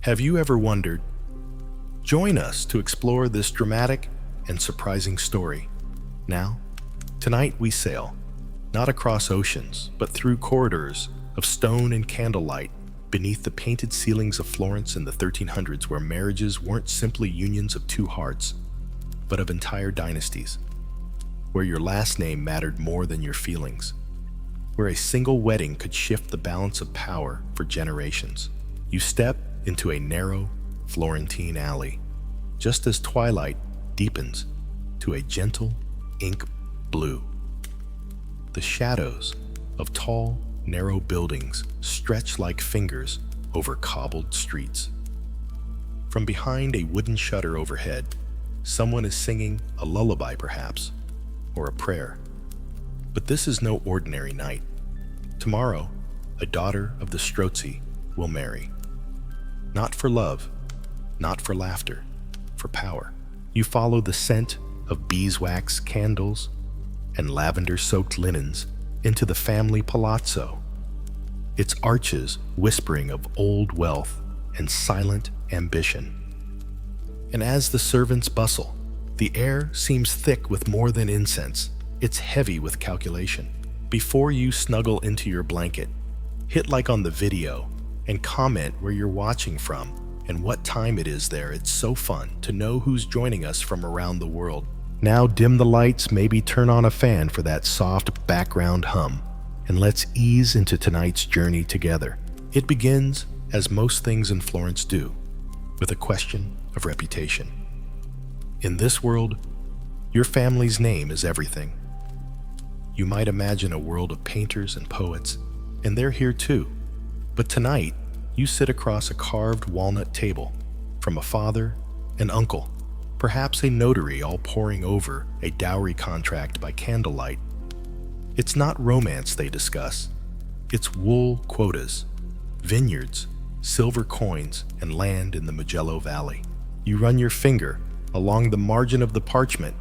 Have you ever wondered? Join us to explore this dramatic and surprising story. Now, tonight we sail, not across oceans, but through corridors of stone and candlelight beneath the painted ceilings of Florence in the 1300s, where marriages weren't simply unions of two hearts, but of entire dynasties, where your last name mattered more than your feelings, where a single wedding could shift the balance of power for generations. You step into a narrow Florentine alley, just as twilight deepens to a gentle ink blue. The shadows of tall, narrow buildings stretch like fingers over cobbled streets. From behind a wooden shutter overhead, someone is singing a lullaby perhaps, or a prayer. But this is no ordinary night. Tomorrow, a daughter of the Strozzi will marry. Not for love, not for laughter, for power. You follow the scent of beeswax candles and lavender-soaked linens into the family palazzo, its arches whispering of old wealth and silent ambition. And as the servants bustle, the air seems thick with more than incense. It's heavy with calculation. Before you snuggle into your blanket, hit like on the video and comment where you're watching from and what time it is there. It's so fun to know who's joining us from around the world. Now dim the lights, maybe turn on a fan for that soft background hum, and let's ease into tonight's journey together. It begins, as most things in Florence do, with a question of reputation. In this world, your family's name is everything. You might imagine a world of painters and poets, and they're here too. But tonight, you sit across a carved walnut table from a father and uncle, perhaps a notary all poring over a dowry contract by candlelight. It's not romance they discuss. It's wool quotas, vineyards, silver coins, and land in the Mugello Valley. You run your finger along the margin of the parchment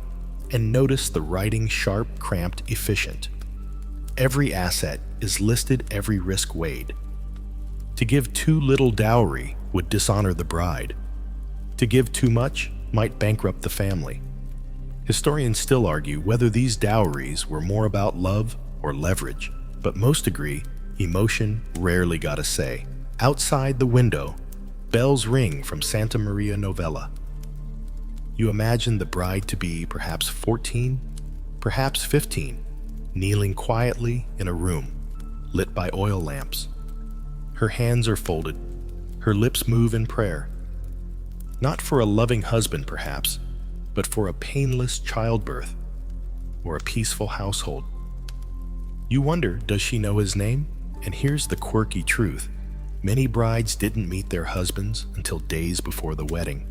and notice the writing sharp, cramped, efficient. Every asset is listed, every risk weighed. To give too little dowry would dishonor the bride. To give too much might bankrupt the family. Historians still argue whether these dowries were more about love or leverage, but most agree emotion rarely got a say. Outside the window, bells ring from Santa Maria Novella. You imagine the bride-to-be, perhaps 14, perhaps 15, kneeling quietly in a room lit by oil lamps. Her hands are folded, her lips move in prayer. Not for a loving husband, perhaps, but for a painless childbirth or a peaceful household. You wonder, does she know his name? And here's the quirky truth. Many brides didn't meet their husbands until days before the wedding.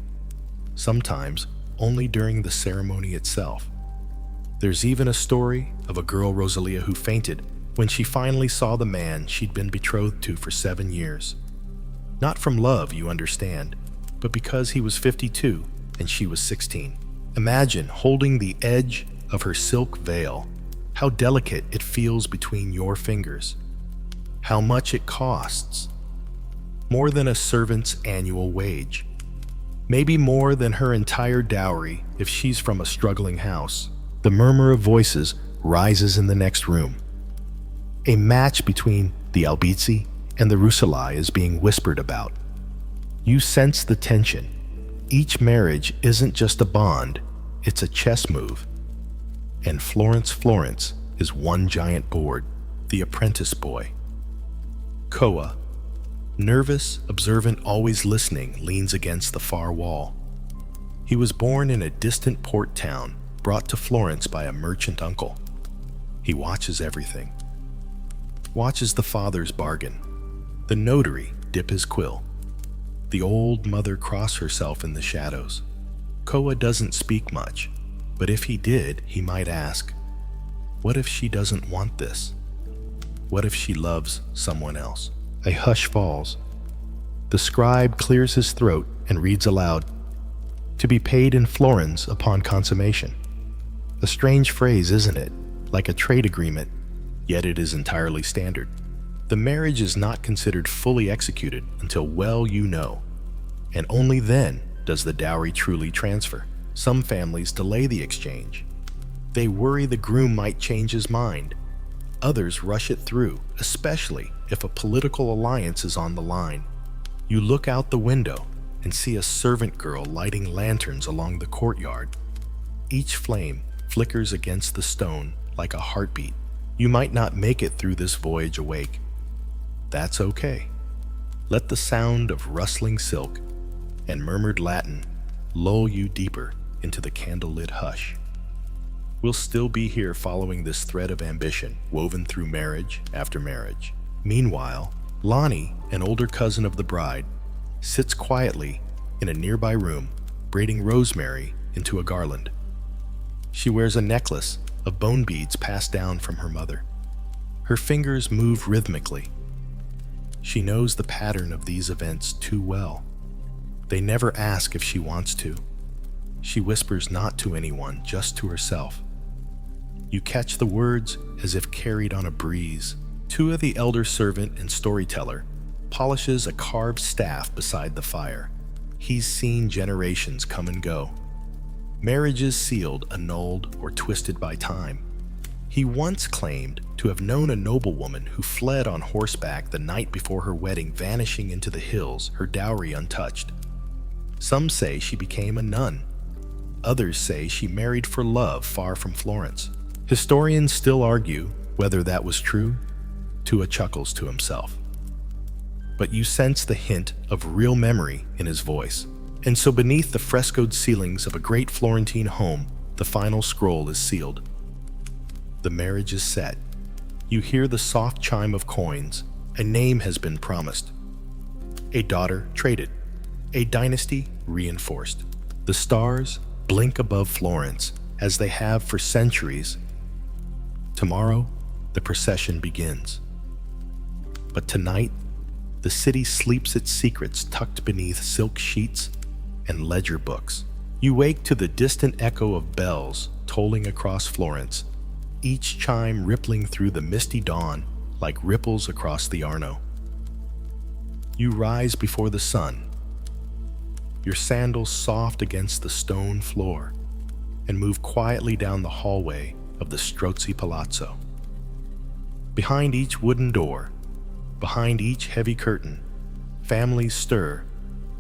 Sometimes only during the ceremony itself. There's even a story of a girl, Rosalia, who fainted when she finally saw the man she'd been betrothed to for 7 years. Not from love, you understand, but because he was 52 and she was 16. Imagine holding the edge of her silk veil, how delicate it feels between your fingers, how much it costs. More than a servant's annual wage. Maybe more than her entire dowry if she's from a struggling house. The murmur of voices rises in the next room. A match between the Albizzi and the Rucellai is being whispered about. You sense the tension. Each marriage isn't just a bond, it's a chess move. And Florence is one giant board, the apprentice boy. Koa, nervous, observant, always listening, leans against the far wall. He was born in a distant port town, brought to Florence by a merchant uncle. He watches everything. Watches the father's bargain, the notary dip his quill, the old mother cross herself in the shadows. Koa doesn't speak much, but if he did, he might ask, what if she doesn't want this? What if she loves someone else? A hush falls. The scribe clears his throat and reads aloud, to be paid in florins upon consummation. A strange phrase, isn't it? Like a trade agreement, yet it is entirely standard. The marriage is not considered fully executed until well you know. and only then does the dowry truly transfer. Some families delay the exchange. They worry the groom might change his mind. Others rush it through, especially if a political alliance is on the line. You look out the window and see a servant girl lighting lanterns along the courtyard. Each flame flickers against the stone like a heartbeat. You might not make it through this voyage awake. That's okay. Let the sound of rustling silk and murmured Latin lull you deeper into the candlelit hush. We'll still be here following this thread of ambition woven through marriage after marriage. Meanwhile, Lonnie, an older cousin of the bride, sits quietly in a nearby room, braiding rosemary into a garland. She wears a necklace of bone beads passed down from her mother. Her fingers move rhythmically. She knows the pattern of these events too well. They never ask if she wants to. She whispers not to anyone, just to herself. You catch the words as if carried on a breeze. Tua, the elder servant and storyteller, polishes a carved staff beside the fire. He's seen generations come and go. Marriages sealed, annulled, or twisted by time. He once claimed to have known a noblewoman who fled on horseback the night before her wedding, vanishing into the hills, her dowry untouched. Some say she became a nun. Others say she married for love far from Florence. Historians still argue whether that was true. Tua chuckles to himself. But you sense the hint of real memory in his voice. And so beneath the frescoed ceilings of a great Florentine home, the final scroll is sealed. The marriage is set. You hear the soft chime of coins. A name has been promised. A daughter traded. A dynasty reinforced. The stars blink above Florence as they have for centuries. Tomorrow, the procession begins. But tonight, the city sleeps its secrets tucked beneath silk sheets and ledger books. You wake to the distant echo of bells tolling across Florence, each chime rippling through the misty dawn like ripples across the Arno. You rise before the sun, your sandals soft against the stone floor, and move quietly down the hallway of the Strozzi Palazzo. Behind each wooden door, behind each heavy curtain, families stir,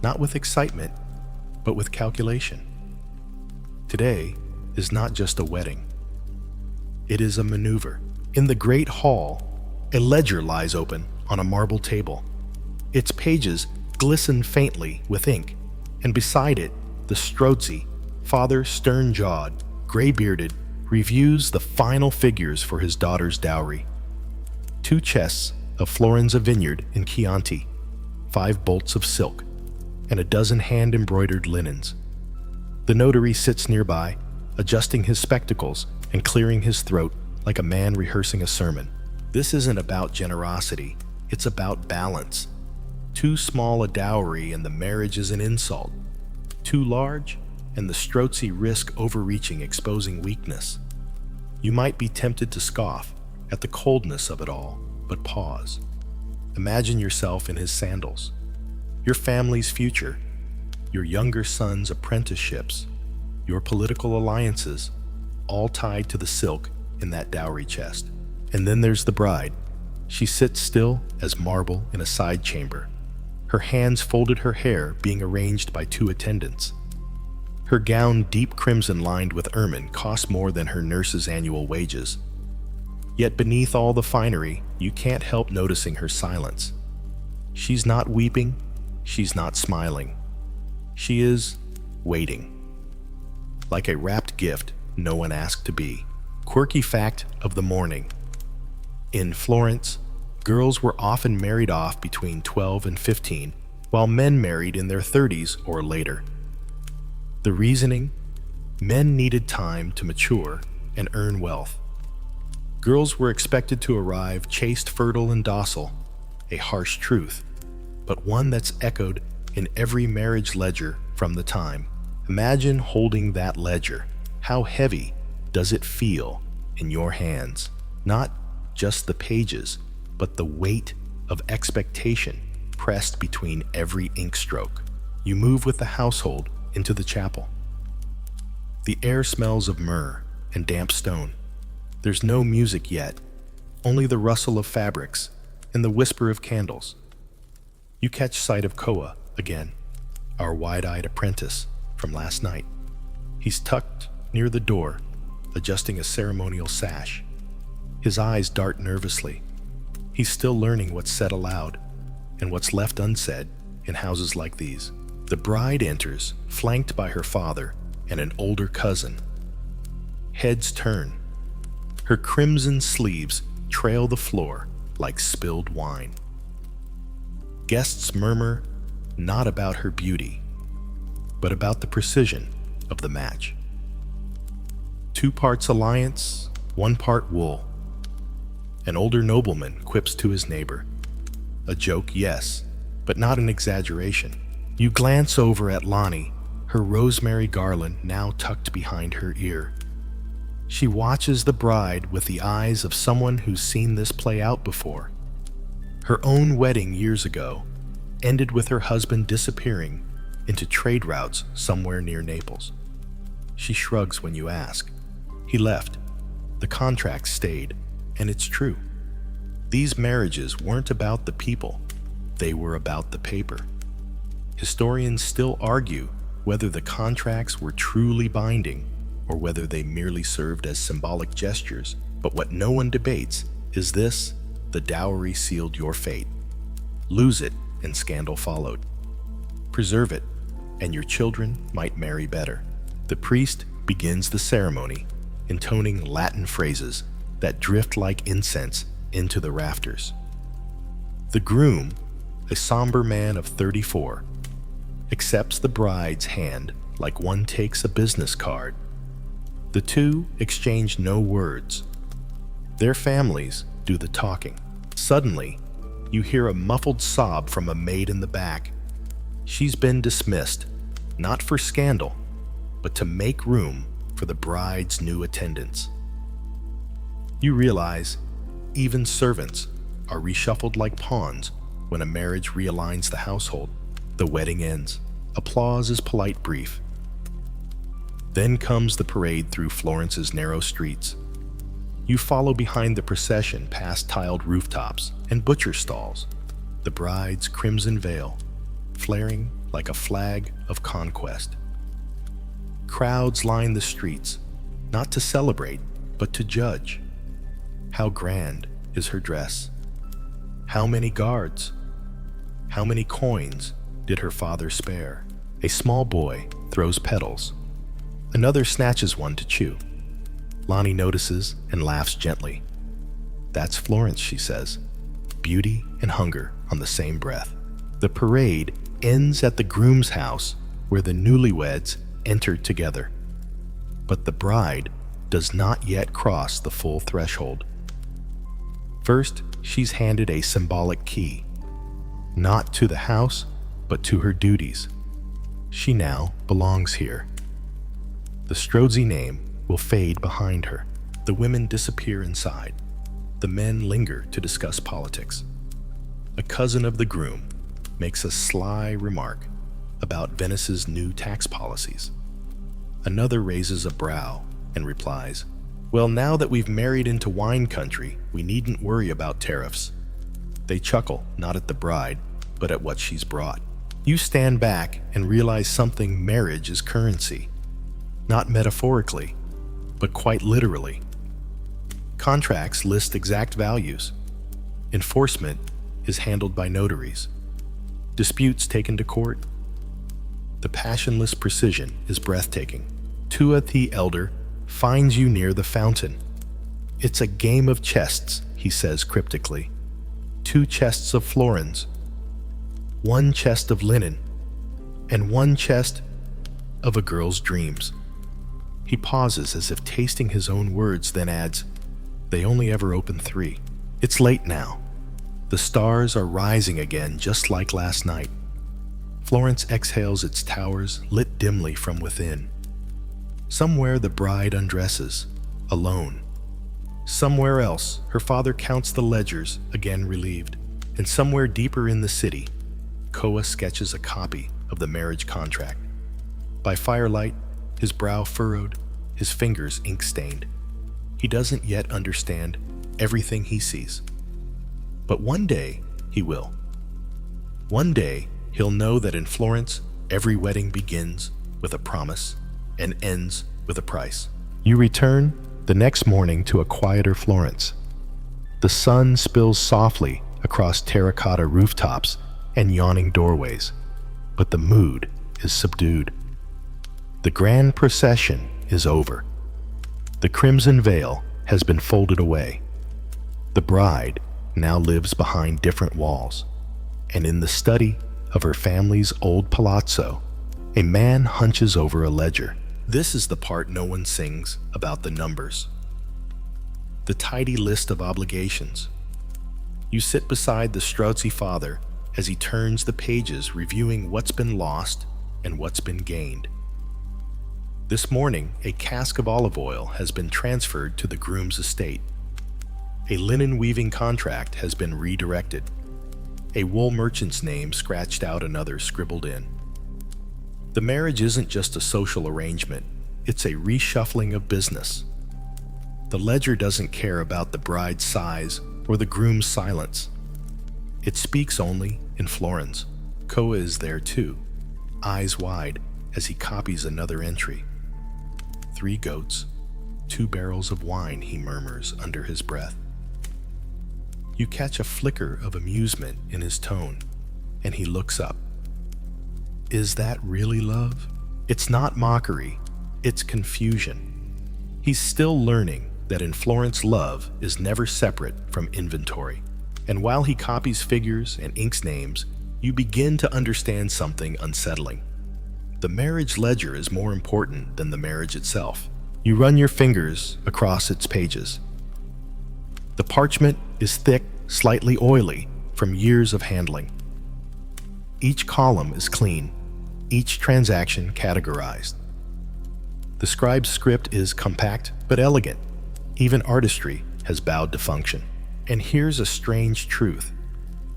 not with excitement, but with calculation. Today is not just a wedding. It is a maneuver. In the great hall, a ledger lies open on a marble table. Its pages glisten faintly with ink, and beside it, the Strozzi, father stern-jawed, gray-bearded, reviews the final figures for his daughter's dowry. 2 chests of Florenza vineyard in Chianti, 5 bolts of silk, and a dozen hand-embroidered linens. The notary sits nearby, adjusting his spectacles and clearing his throat like a man rehearsing a sermon. This isn't about generosity, it's about balance. Too small a dowry and the marriage is an insult. Too large, and the Strozzi risk overreaching, exposing weakness. You might be tempted to scoff at the coldness of it all, but pause. Imagine yourself in his sandals, your family's future, your younger son's apprenticeships, your political alliances, all tied to the silk in that dowry chest. And then there's the bride. She sits still as marble in a side chamber, her hands folded, her hair being arranged by 2 attendants. Her gown, deep crimson lined with ermine, costs more than her nurse's annual wages. Yet beneath all the finery, you can't help noticing her silence. She's not weeping, she's not smiling. She is waiting. Like a wrapped gift no one asked to be. Quirky fact of the morning. In Florence, girls were often married off between 12 and 15, while men married in their 30s or later. The reasoning? Men needed time to mature and earn wealth. Girls were expected to arrive chaste, fertile, and docile, a harsh truth, but one that's echoed in every marriage ledger from the time. Imagine holding that ledger. How heavy does it feel in your hands? Not just the pages, but the weight of expectation pressed between every ink stroke. You move with the household into the chapel. The air smells of myrrh and damp stone. There's no music yet, only the rustle of fabrics and the whisper of candles. You catch sight of Koa again, our wide-eyed apprentice from last night. He's tucked near the door, adjusting a ceremonial sash. His eyes dart nervously. He's still learning what's said aloud and what's left unsaid in houses like these. The bride enters, flanked by her father and an older cousin. Heads turn. Her crimson sleeves trail the floor like spilled wine. Guests murmur not about her beauty, but about the precision of the match. 2 parts alliance, 1 part wool. An older nobleman quips to his neighbor. A joke, yes, but not an exaggeration. You glance over at Lonnie, her rosemary garland now tucked behind her ear. She watches the bride with the eyes of someone who's seen this play out before. Her own wedding years ago ended with her husband disappearing into trade routes somewhere near Naples. She shrugs when you ask. He left. The contract stayed, and it's true. These marriages weren't about the people, they were about the paper. Historians still argue whether the contracts were truly binding or whether they merely served as symbolic gestures, but what no one debates is this: the dowry sealed your fate. Lose it, and scandal followed. Preserve it, and your children might marry better. The priest begins the ceremony, intoning Latin phrases that drift like incense into the rafters. The groom, a somber man of 34, accepts the bride's hand like one takes a business card. The two exchange no words. Their families do the talking. Suddenly, you hear a muffled sob from a maid in the back. She's been dismissed, not for scandal, but to make room for the bride's new attendants. You realize even servants are reshuffled like pawns when a marriage realigns the household. The wedding ends. Applause is polite brief. Then comes the parade through Florence's narrow streets. You follow behind the procession past tiled rooftops and butcher stalls, the bride's crimson veil flaring like a flag of conquest. Crowds line the streets, not to celebrate, but to judge. How grand is her dress? How many guards? How many coins did her father spare? A small boy throws petals. Another snatches one to chew. Lonnie notices and laughs gently. That's Florence, she says. Beauty and hunger on the same breath. The parade ends at the groom's house where the newlyweds entered together. But the bride does not yet cross the full threshold. First, she's handed a symbolic key, not to the house, but to her duties. She now belongs here. The Strozzi name will fade behind her. The women disappear inside. The men linger to discuss politics. A cousin of the groom makes a sly remark about Venice's new tax policies. Another raises a brow and replies, "Well, now that we've married into wine country, we needn't worry about tariffs." They chuckle, not at the bride, but at what she's brought. You stand back and realize something: marriage is currency. Not metaphorically, but quite literally. Contracts list exact values. Enforcement is handled by notaries. Disputes taken to court. The passionless precision is breathtaking. Tuat the elder finds you near the fountain. "It's a game of chests," he says cryptically. 2 chests of florins, 1 chest of linen, and 1 chest of a girl's dreams. He pauses as if tasting his own words, then adds, "They only ever open 3. It's late now. The stars are rising again, just like last night." Florence exhales its towers, lit dimly from within. Somewhere the bride undresses, alone. Somewhere else, her father counts the ledgers, again relieved. And somewhere deeper in the city, Koa sketches a copy of the marriage contract. By firelight, his brow furrowed, his fingers ink-stained. He doesn't yet understand everything he sees. But one day, he will. One day, he'll know that in Florence, every wedding begins with a promise and ends with a price. You return the next morning to a quieter Florence. The sun spills softly across terracotta rooftops and yawning doorways, but the mood is subdued. The grand procession is over. The crimson veil has been folded away. The bride now lives behind different walls, and in the study of her family's old palazzo, a man hunches over a ledger. This is the part no one sings about the numbers. The tidy list of obligations. You sit beside the Strozzi father as he turns the pages, reviewing what's been lost and what's been gained. This morning, a cask of olive oil has been transferred to the groom's estate. A linen weaving contract has been redirected. A wool merchant's name scratched out, another scribbled in. The marriage isn't just a social arrangement, it's a reshuffling of business. The ledger doesn't care about the bride's size or the groom's silence. It speaks only in florins. Koa is there too, eyes wide as he copies another entry. 3 goats, 2 barrels of wine, he murmurs under his breath. You catch a flicker of amusement in his tone, and he looks up. Is that really love? It's not mockery, it's confusion. He's still learning that in Florence, love is never separate from inventory. And while he copies figures and inks names, you begin to understand something unsettling. The marriage ledger is more important than the marriage itself. You run your fingers across its pages. The parchment is thick, slightly oily from years of handling. Each column is clean, each transaction categorized. The scribe's script is compact but elegant. Even artistry has bowed to function. And here's a strange truth.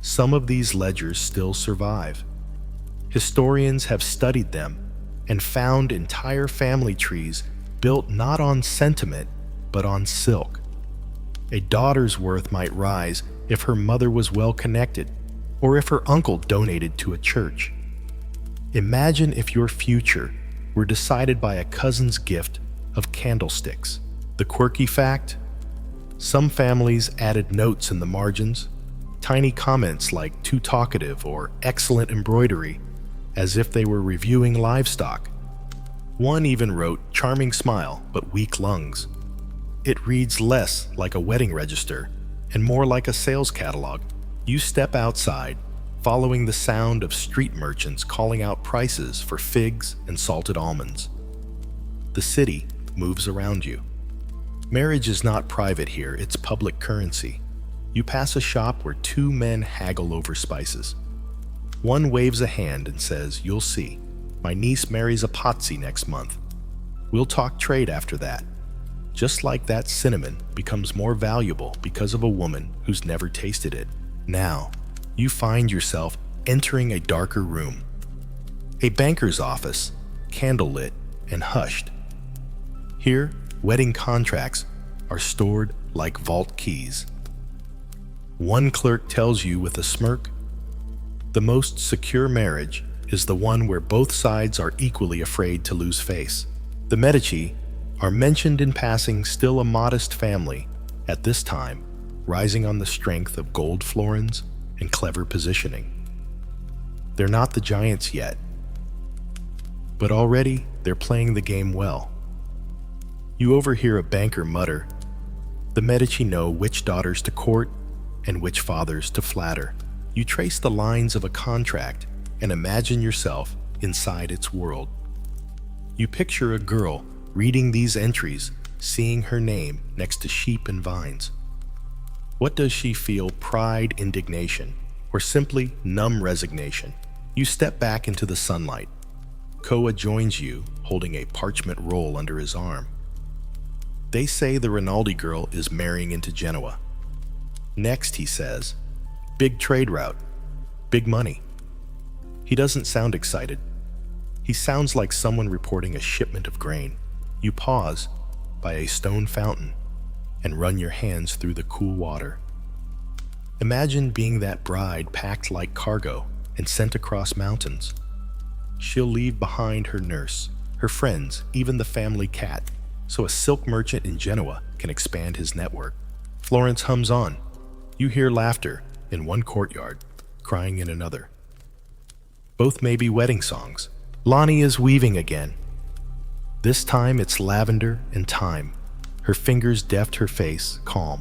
Some of these ledgers still survive. Historians have studied them and found entire family trees built not on sentiment, but on silk. A daughter's worth might rise if her mother was well connected, or if her uncle donated to a church. Imagine if your future were decided by a cousin's gift of candlesticks. The quirky fact? Some families added notes in the margins, tiny comments like "too talkative" or "excellent embroidery," as if they were reviewing livestock. One even wrote "charming smile, but weak lungs." It reads less like a wedding register and more like a sales catalog. You step outside, following the sound of street merchants calling out prices for figs and salted almonds. The city moves around you. Marriage is not private here, it's public currency. You pass a shop where 2 men haggle over spices. One waves a hand and says, "You'll see. My niece marries a Pazzi next month. We'll talk trade after that." Just like that cinnamon becomes more valuable because of a woman who's never tasted it. Now, you find yourself entering a darker room. A banker's office, candlelit and hushed. Here, wedding contracts are stored like vault keys. One clerk tells you with a smirk, "The most secure marriage is the one where both sides are equally afraid to lose face." The Medici are mentioned in passing, still a modest family at this time, rising on the strength of gold florins and clever positioning. They're not the giants yet, but already they're playing the game well. You overhear a banker mutter, "The Medici know which daughters to court and which fathers to flatter." You trace the lines of a contract and imagine yourself inside its world. You picture a girl reading these entries, seeing her name next to sheep and vines. What does she feel? Pride, indignation, or simply numb resignation? You step back into the sunlight. Koa joins you, holding a parchment roll under his arm. They say the Rinaldi girl is marrying into Genoa. Next, he says, big trade route, big money. He doesn't sound excited. He sounds like someone reporting a shipment of grain. You pause by a stone fountain and run your hands through the cool water. Imagine being that bride packed like cargo and sent across mountains. She'll leave behind her nurse, her friends, even the family cat, so a silk merchant in Genoa can expand his network. Florence hums on. You hear laughter in one courtyard, crying in another. Both may be wedding songs. Lonnie is weaving again. This time it's lavender and thyme. Her fingers deft her face, calm.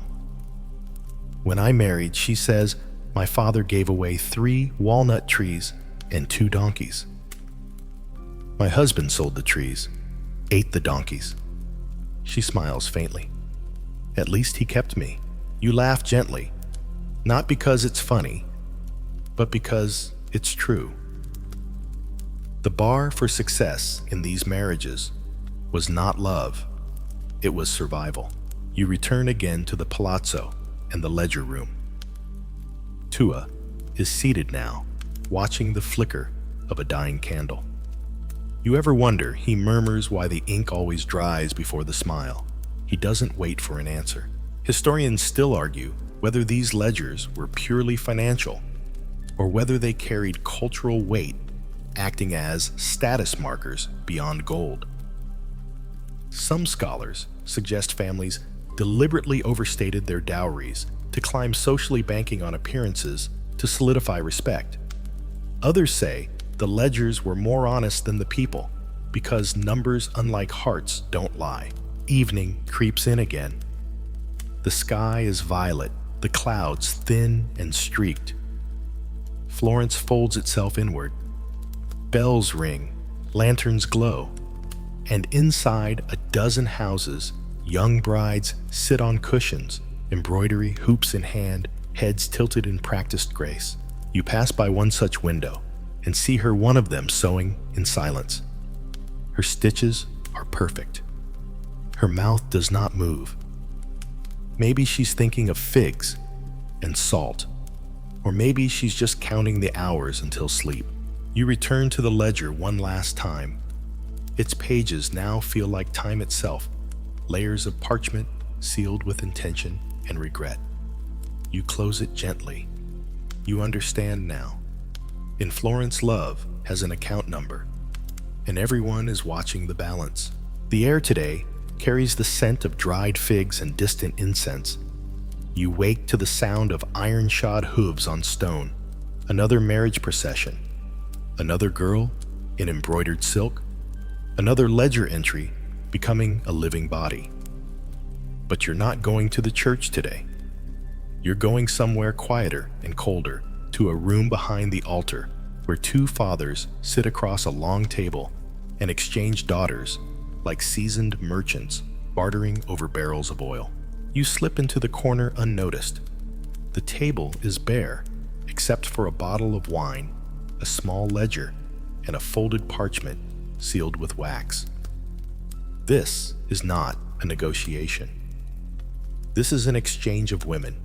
When I married, she says, my father gave away 3 walnut trees and 2 donkeys. My husband sold the trees, ate the donkeys. She smiles faintly. At least he kept me. You laugh gently, not because it's funny, but because it's true. The bar for success in these marriages was not love, it was survival. You return again to the palazzo and the ledger room. Tua is seated now, watching the flicker of a dying candle. You ever wonder, he murmurs, why the ink always dries before the smile? He doesn't wait for an answer. Historians still argue whether these ledgers were purely financial or whether they carried cultural weight, acting as status markers beyond gold. Some scholars suggest families deliberately overstated their dowries to climb socially, banking on appearances to solidify respect. Others say the ledgers were more honest than the people because numbers, unlike hearts, don't lie. Evening creeps in again. The sky is violet, the clouds thin and streaked. Florence folds itself inward. Bells ring, lanterns glow, and inside a dozen houses, young brides sit on cushions, embroidery hoops in hand, heads tilted in practiced grace. You pass by one such window and see her, one of them, sewing in silence. Her stitches are perfect. Her mouth does not move. Maybe she's thinking of figs and salt, or maybe she's just counting the hours until sleep. You return to the ledger one last time. Its pages now feel like time itself, layers of parchment sealed with intention and regret. You close it gently. You understand now. In Florence, love has an account number, and everyone is watching the balance. The air today carries the scent of dried figs and distant incense. You wake to the sound of iron-shod hooves on stone. Another marriage procession. Another girl in embroidered silk. Another ledger entry becoming a living body. But you're not going to the church today. You're going somewhere quieter and colder, to a room behind the altar where 2 fathers sit across a long table and exchange daughters like seasoned merchants bartering over barrels of oil. You slip into the corner unnoticed. The table is bare, except for a bottle of wine, a small ledger, and a folded parchment sealed with wax. This is not a negotiation. This is an exchange of women,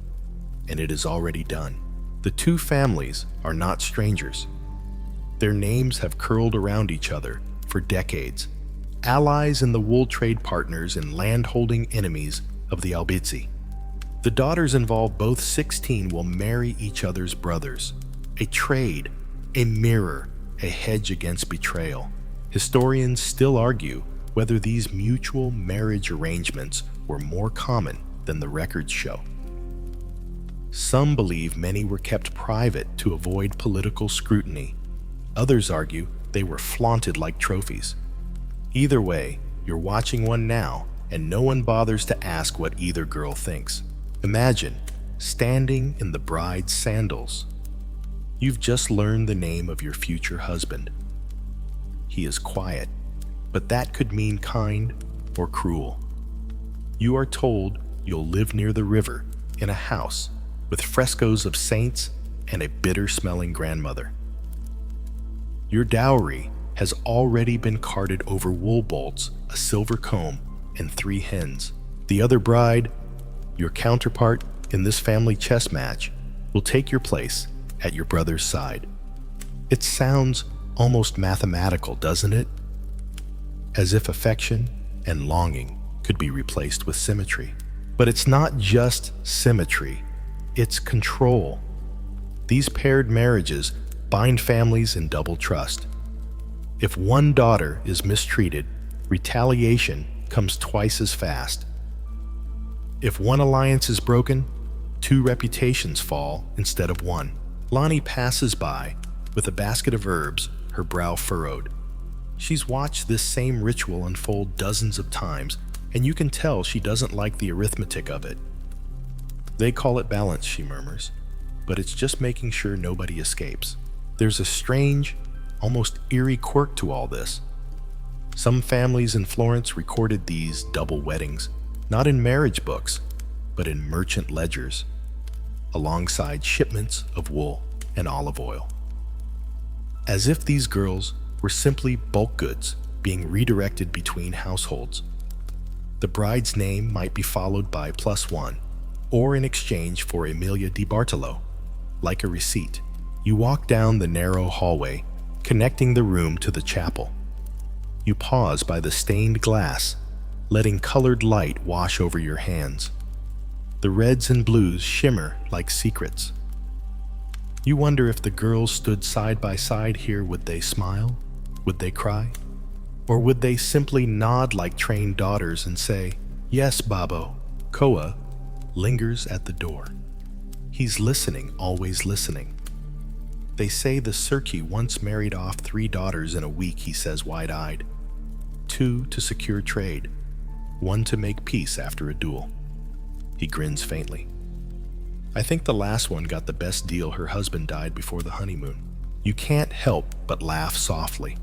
and it is already done. The 2 families are not strangers. Their names have curled around each other for decades. Allies in the wool trade, partners and land-holding enemies of the Albizzi. The daughters involved, both 16, will marry each other's brothers. A trade, a mirror, a hedge against betrayal. Historians still argue whether these mutual marriage arrangements were more common than the records show. Some believe many were kept private to avoid political scrutiny. Others argue they were flaunted like trophies. Either way, you're watching one now, and no one bothers to ask what either girl thinks. Imagine standing in the bride's sandals. You've just learned the name of your future husband. He is quiet, but that could mean kind or cruel. You are told you'll live near the river in a house with frescoes of saints and a bitter-smelling grandmother. Your dowry has already been carted over wool bolts, a silver comb, and 3 hens. The other bride, your counterpart in this family chess match, will take your place at your brother's side. It sounds almost mathematical, doesn't it? As if affection and longing could be replaced with symmetry. But it's not just symmetry, it's control. These paired marriages bind families in double trust. If one daughter is mistreated, retaliation comes twice as fast. If one alliance is broken, 2 reputations fall instead of 1. Lonnie passes by with a basket of herbs, her brow furrowed. She's watched this same ritual unfold dozens of times, and you can tell she doesn't like the arithmetic of it. They call it balance, she murmurs, but it's just making sure nobody escapes. There's a strange, almost eerie quirk to all this. Some families in Florence recorded these double weddings, not in marriage books, but in merchant ledgers, alongside shipments of wool and olive oil. As if these girls were simply bulk goods being redirected between households. The bride's name might be followed by +1, or in exchange for Emilia di Bartolo, like a receipt. You walk down the narrow hallway, connecting the room to the chapel. You pause by the stained glass, letting colored light wash over your hands. The reds and blues shimmer like secrets. You wonder if the girls stood side by side here, would they smile? Would they cry? Or would they simply nod like trained daughters and say, "Yes, Babbo." Koa lingers at the door. He's listening, always listening. They say the Circe once married off 3 daughters in a week, he says wide-eyed. 2 to secure trade, 1 to make peace after a duel. He grins faintly. I think the last one got the best deal. Her husband died before the honeymoon. You can't help but laugh softly.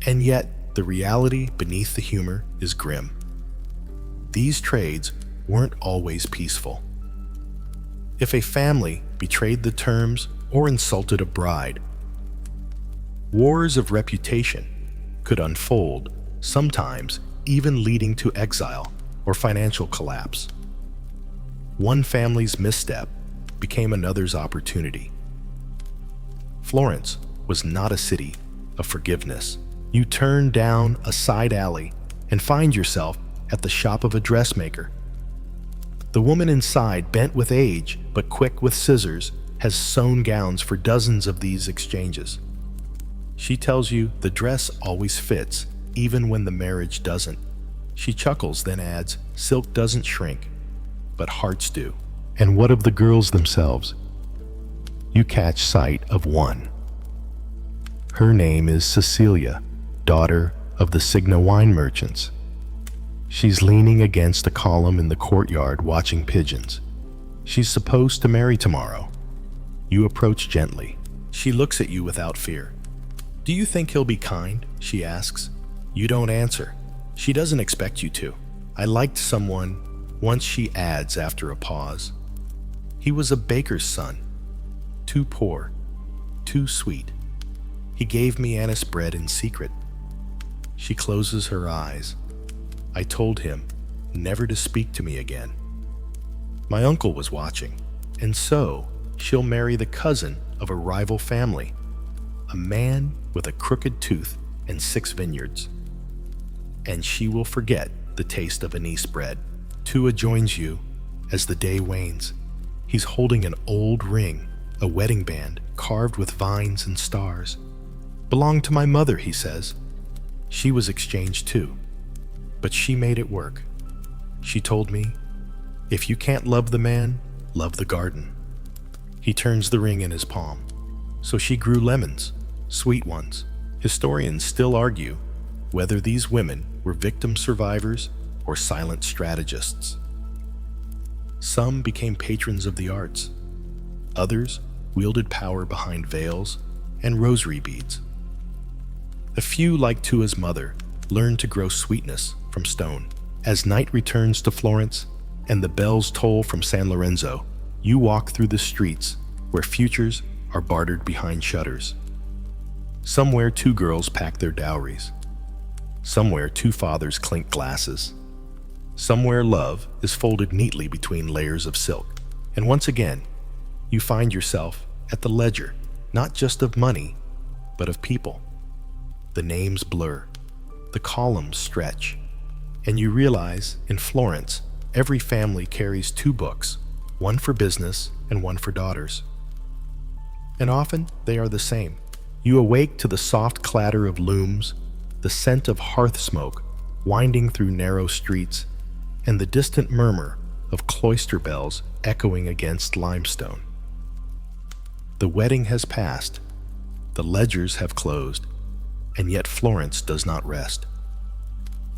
And yet, the reality beneath the humor is grim. These trades weren't always peaceful. If a family betrayed the terms or insulted a bride, wars of reputation could unfold, sometimes even leading to exile or financial collapse. One family's misstep became another's opportunity. Florence was not a city of forgiveness. You turn down a side alley and find yourself at the shop of a dressmaker. The woman inside, bent with age but quick with scissors, has sewn gowns for dozens of these exchanges. She tells you the dress always fits, even when the marriage doesn't. She chuckles, then adds, "Silk doesn't shrink, but hearts do." And what of the girls themselves? You catch sight of one. Her name is Cecilia, daughter of the Signa wine merchants. She's leaning against a column in the courtyard watching pigeons. She's supposed to marry tomorrow. You approach gently. She looks at you without fear. "Do you think he'll be kind?" she asks. You don't answer. She doesn't expect you to. "I liked someone once," she adds after a pause. "He was a baker's son. Too poor, too sweet. He gave me anise bread in secret." She closes her eyes. "I told him never to speak to me again. My uncle was watching, and so she'll marry the cousin of a rival family, a man with a crooked tooth and 6 vineyards. And she will forget the taste of anise bread." Tua joins you as the day wanes. He's holding an old ring, a wedding band carved with vines and stars. "Belonged to my mother," he says. "She was exchanged too, but she made it work. She told me, if you can't love the man, love the garden." He turns the ring in his palm. So she grew lemons, sweet ones. Historians still argue whether these women were victim survivors or silent strategists. Some became patrons of the arts. Others wielded power behind veils and rosary beads. A few, like Tua's mother, learned to grow sweetness from stone. As night returns to Florence and the bells toll from San Lorenzo, you walk through the streets where futures are bartered behind shutters. Somewhere 2 girls pack their dowries. Somewhere 2 fathers clink glasses. Somewhere love is folded neatly between layers of silk. And once again, you find yourself at the ledger, not just of money, but of people. The names blur, the columns stretch, and you realize in Florence, every family carries two books, one for business and one for daughters. And often they are the same. You awake to the soft clatter of looms, the scent of hearth smoke winding through narrow streets, and the distant murmur of cloister bells echoing against limestone. The wedding has passed, the ledgers have closed, and yet Florence does not rest.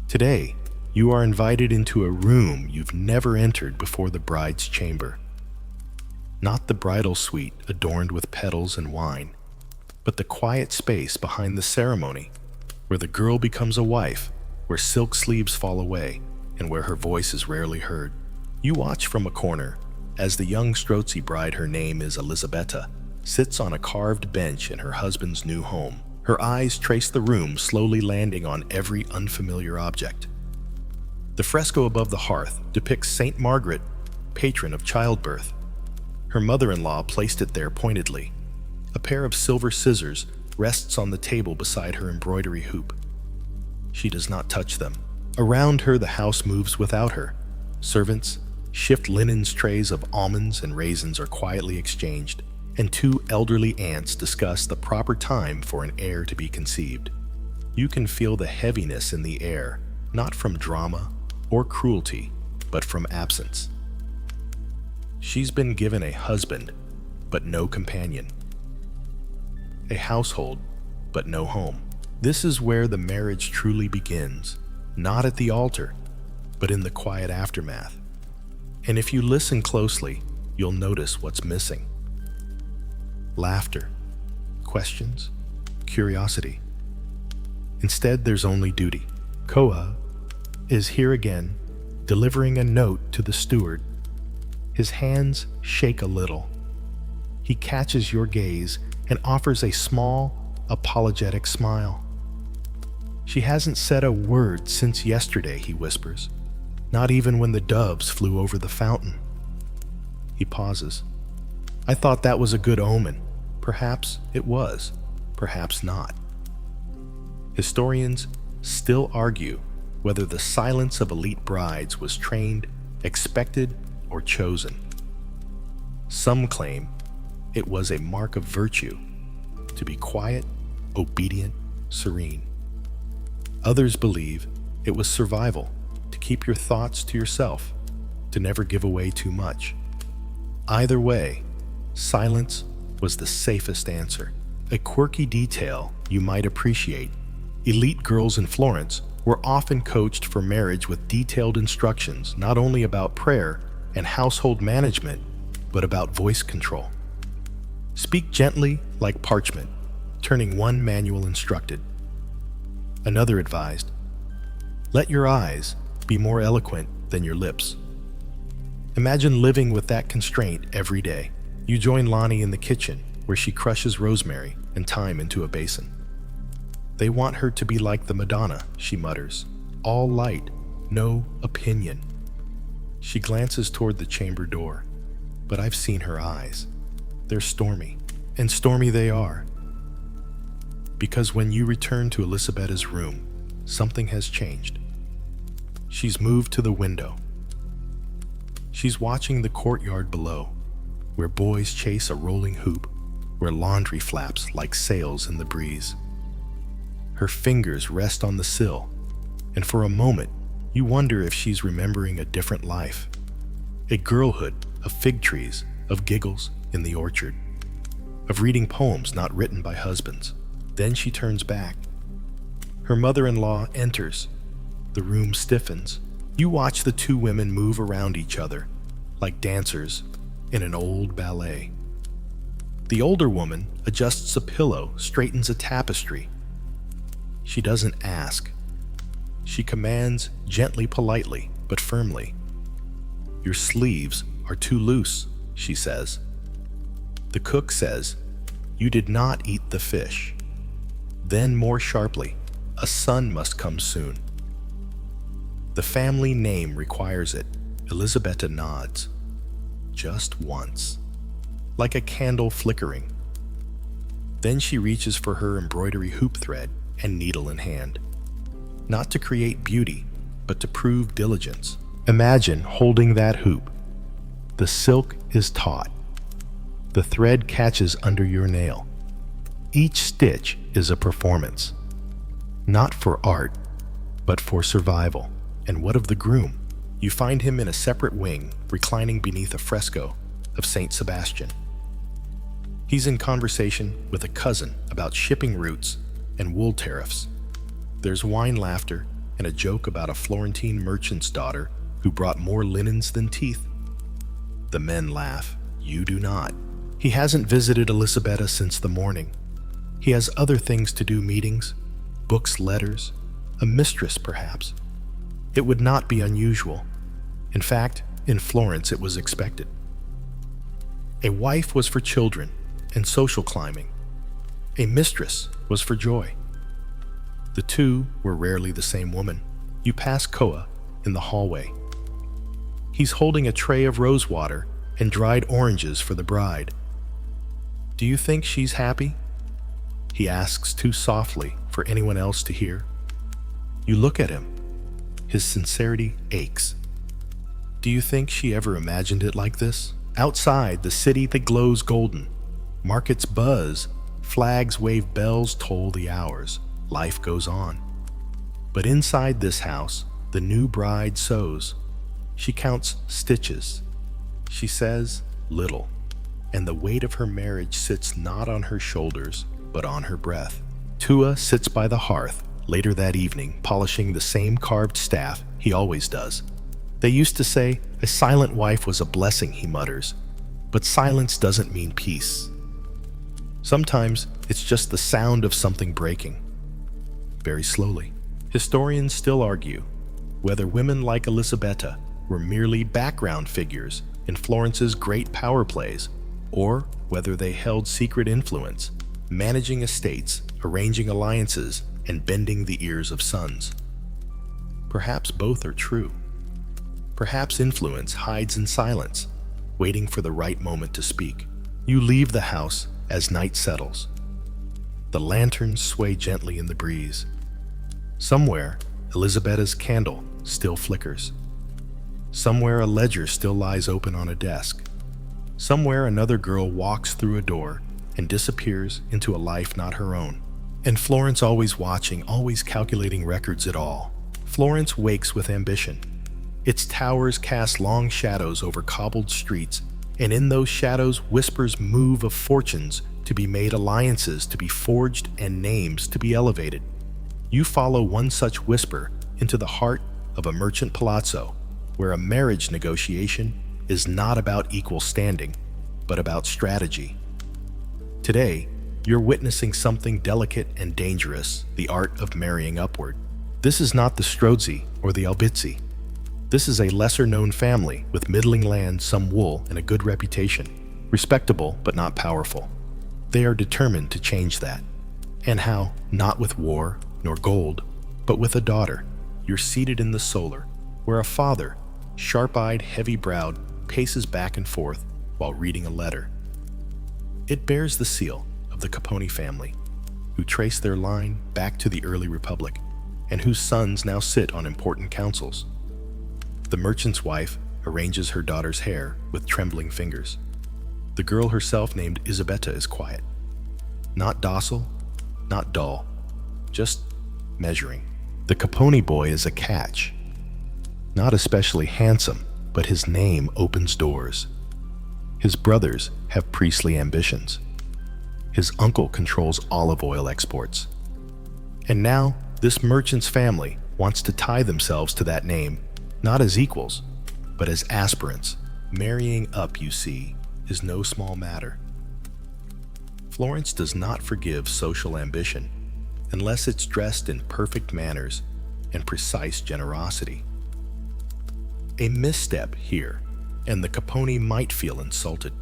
Today, you are invited into a room you've never entered before the bride's chamber. Not the bridal suite adorned with petals and wine, but the quiet space behind the ceremony, where the girl becomes a wife, where silk sleeves fall away, and where her voice is rarely heard. You watch from a corner as the young Strozzi bride, her name is Elisabetta, sits on a carved bench in her husband's new home. Her eyes trace the room, slowly landing on every unfamiliar object. The fresco above the hearth depicts Saint Margaret, patron of childbirth. Her mother-in-law placed it there pointedly. A pair of silver scissors rests on the table beside her embroidery hoop. She does not touch them. Around her, the house moves without her. Servants shift linen trays of almonds and raisins are quietly exchanged, and two elderly aunts discuss the proper time for an heir to be conceived. You can feel the heaviness in the air, not from drama or cruelty, but from absence. She's been given a husband, but no companion. A household, but no home. This is where the marriage truly begins, not at the altar, but in the quiet aftermath. And if you listen closely, you'll notice what's missing. Laughter, questions, curiosity. Instead, there's only duty. Koa is here again, delivering a note to the steward. His hands shake a little. He catches your gaze and offers a small, apologetic smile. She hasn't said a word since yesterday, he whispers, not even when the doves flew over the fountain. He pauses. I thought that was a good omen. Perhaps it was, perhaps not. Historians still argue whether the silence of elite brides was trained, expected, or chosen. Some claim it was a mark of virtue, to be quiet, obedient, serene. Others believe it was survival, to keep your thoughts to yourself, to never give away too much. Either way, silence was the safest answer. A quirky detail you might appreciate. Elite girls in Florence were often coached for marriage with detailed instructions, not only about prayer and household management, but about voice control. Speak gently like parchment, turning one manual instructed. Another advised, let your eyes be more eloquent than your lips. Imagine living with that constraint every day. You join Lonnie in the kitchen, where she crushes rosemary and thyme into a basin. They want her to be like the Madonna, she mutters, all light, no opinion. She glances toward the chamber door, but I've seen her eyes. They're stormy, and stormy they are. Because when you return to Elisabetta's room, something has changed. She's moved to the window. She's watching the courtyard below, where boys chase a rolling hoop, where laundry flaps like sails in the breeze. Her fingers rest on the sill, and for a moment, you wonder if she's remembering a different life. A girlhood of fig trees, of giggles in the orchard, of reading poems not written by husbands. Then she turns back. Her mother-in-law enters. The room stiffens. You watch the two women move around each other, like dancers in an old ballet. The older woman adjusts a pillow, straightens a tapestry. She doesn't ask. She commands gently, politely, but firmly. Your sleeves are too loose, she says. The cook says, you did not eat the fish. Then more sharply, a son must come soon. The family name requires it. Elisabetta nods. Just once. Like a candle flickering. Then she reaches for her embroidery hoop thread and needle in hand. Not to create beauty, but to prove diligence. Imagine holding that hoop. The silk is taut. The thread catches under your nail. Each stitch is a performance. Not for art, but for survival. And what of the groom? You find him in a separate wing, reclining beneath a fresco of Saint Sebastian. He's in conversation with a cousin about shipping routes and wool tariffs. There's wine laughter and a joke about a Florentine merchant's daughter who brought more linens than teeth. The men laugh. You do not. He hasn't visited Elisabetta since the morning. He has other things to do, meetings, books, letters, a mistress perhaps. It would not be unusual. In fact, in Florence it was expected. A wife was for children and social climbing. A mistress was for joy. The two were rarely the same woman. You pass Koa in the hallway. He's holding a tray of rosewater and dried oranges for the bride. Do you think she's happy? He asks too softly for anyone else to hear. You look at him. His sincerity aches. Do you think she ever imagined it like this? Outside, the city that glows golden. Markets buzz, flags wave, bells toll the hours. Life goes on. But inside this house, the new bride sews. She counts stitches. She says little, and the weight of her marriage sits not on her shoulders, but on her breath. Tua sits by the hearth later that evening, polishing the same carved staff he always does. They used to say, a silent wife was a blessing, he mutters, but silence doesn't mean peace. Sometimes it's just the sound of something breaking. Very slowly. Historians still argue whether women like Elisabetta were merely background figures in Florence's great power plays, or whether they held secret influence, managing estates, arranging alliances, and bending the ears of sons. Perhaps both are true. Perhaps influence hides in silence, waiting for the right moment to speak. You leave the house as night settles. The lanterns sway gently in the breeze. Somewhere, Elisabetta's candle still flickers. Somewhere, a ledger still lies open on a desk. Somewhere, another girl walks through a door and disappears into a life not her own. And Florence, always watching, always calculating records at all. Florence wakes with ambition. Its towers cast long shadows over cobbled streets, and in those shadows whispers move of fortunes to be made, alliances to be forged, and names to be elevated. You follow one such whisper into the heart of a merchant palazzo, where a marriage negotiation is not about equal standing, but about strategy. Today, you're witnessing something delicate and dangerous, the art of marrying upward. This is not the Strozzi or the Albizzi. This is a lesser-known family with middling land, some wool, and a good reputation. Respectable, but not powerful. They are determined to change that. And how? Not with war, nor gold, but with a daughter. You're seated in the solar, where a father, sharp-eyed, heavy-browed, paces back and forth while reading a letter. It bears the seal of the Capone family, who trace their line back to the early republic, and whose sons now sit on important councils. The merchant's wife arranges her daughter's hair with trembling fingers. The girl herself, named Isabetta, is quiet. Not docile, not dull, just measuring. The Capone boy is a catch. Not especially handsome, but his name opens doors. His brothers have priestly ambitions. His uncle controls olive oil exports. And now, this merchant's family wants to tie themselves to that name, not as equals, but as aspirants. Marrying up, you see, is no small matter. Florence does not forgive social ambition unless it's dressed in perfect manners and precise generosity. A misstep here, and the Capone might feel insulted.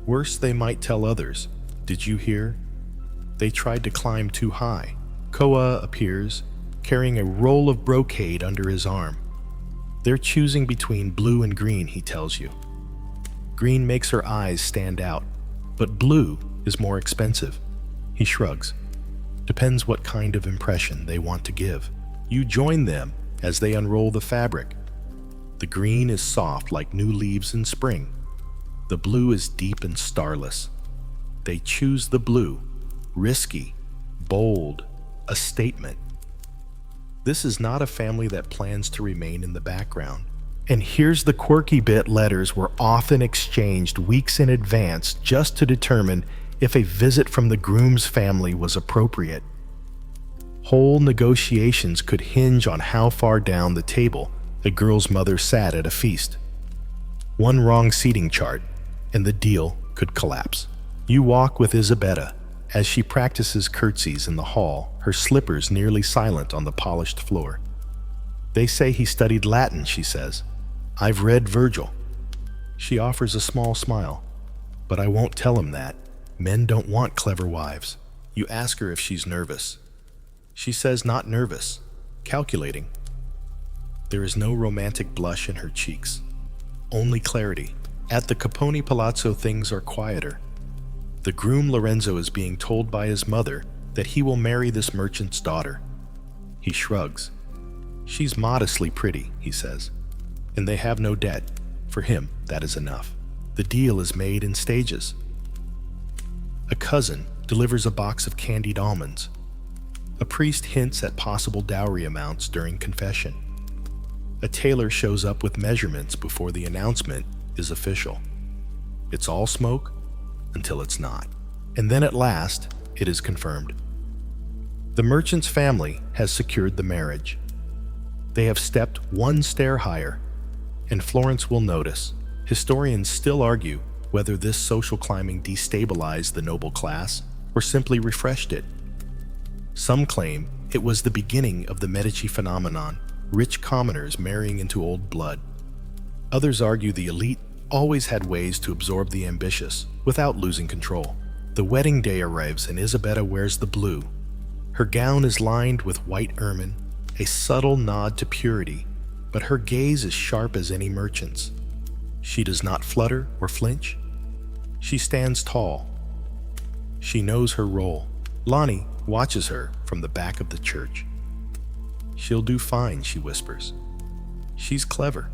Worse, they might tell others, did you hear? They tried to climb too high. Koa appears, carrying a roll of brocade under his arm. They're choosing between blue and green, he tells you. Green makes her eyes stand out, but blue is more expensive. He shrugs. Depends what kind of impression they want to give. You join them as they unroll the fabric. The green is soft like new leaves in spring. The blue is deep and starless. They choose the blue, risky, bold, a statement. This is not a family that plans to remain in the background. And here's the quirky bit: letters were often exchanged weeks in advance just to determine if a visit from the groom's family was appropriate. Whole negotiations could hinge on how far down the table a girl's mother sat at a feast. One wrong seating chart, and the deal could collapse. You walk with Isabella as she practices curtsies in the hall, her slippers nearly silent on the polished floor. They say he studied Latin, she says. I've read Virgil. She offers a small smile. But I won't tell him that. Men don't want clever wives. You ask her if she's nervous. She says not nervous, calculating. There is no romantic blush in her cheeks, only clarity. At the Capone Palazzo, things are quieter. The groom Lorenzo is being told by his mother that he will marry this merchant's daughter. He shrugs. She's modestly pretty, he says, and they have no debt. For him, that is enough. The deal is made in stages. A cousin delivers a box of candied almonds. A priest hints at possible dowry amounts during confession. A tailor shows up with measurements before the announcement is official. It's all smoke until it's not. And then at last, it is confirmed. The merchant's family has secured the marriage. They have stepped one stair higher, and Florence will notice. Historians still argue whether this social climbing destabilized the noble class or simply refreshed it. Some claim it was the beginning of the Medici phenomenon, rich commoners marrying into old blood. Others argue the elite always had ways to absorb the ambitious without losing control. The wedding day arrives and Isabella wears the blue. Her gown is lined with white ermine, a subtle nod to purity, but her gaze is sharp as any merchant's. She does not flutter or flinch. She stands tall. She knows her role. Lonnie watches her from the back of the church. She'll do fine, she whispers. She's clever.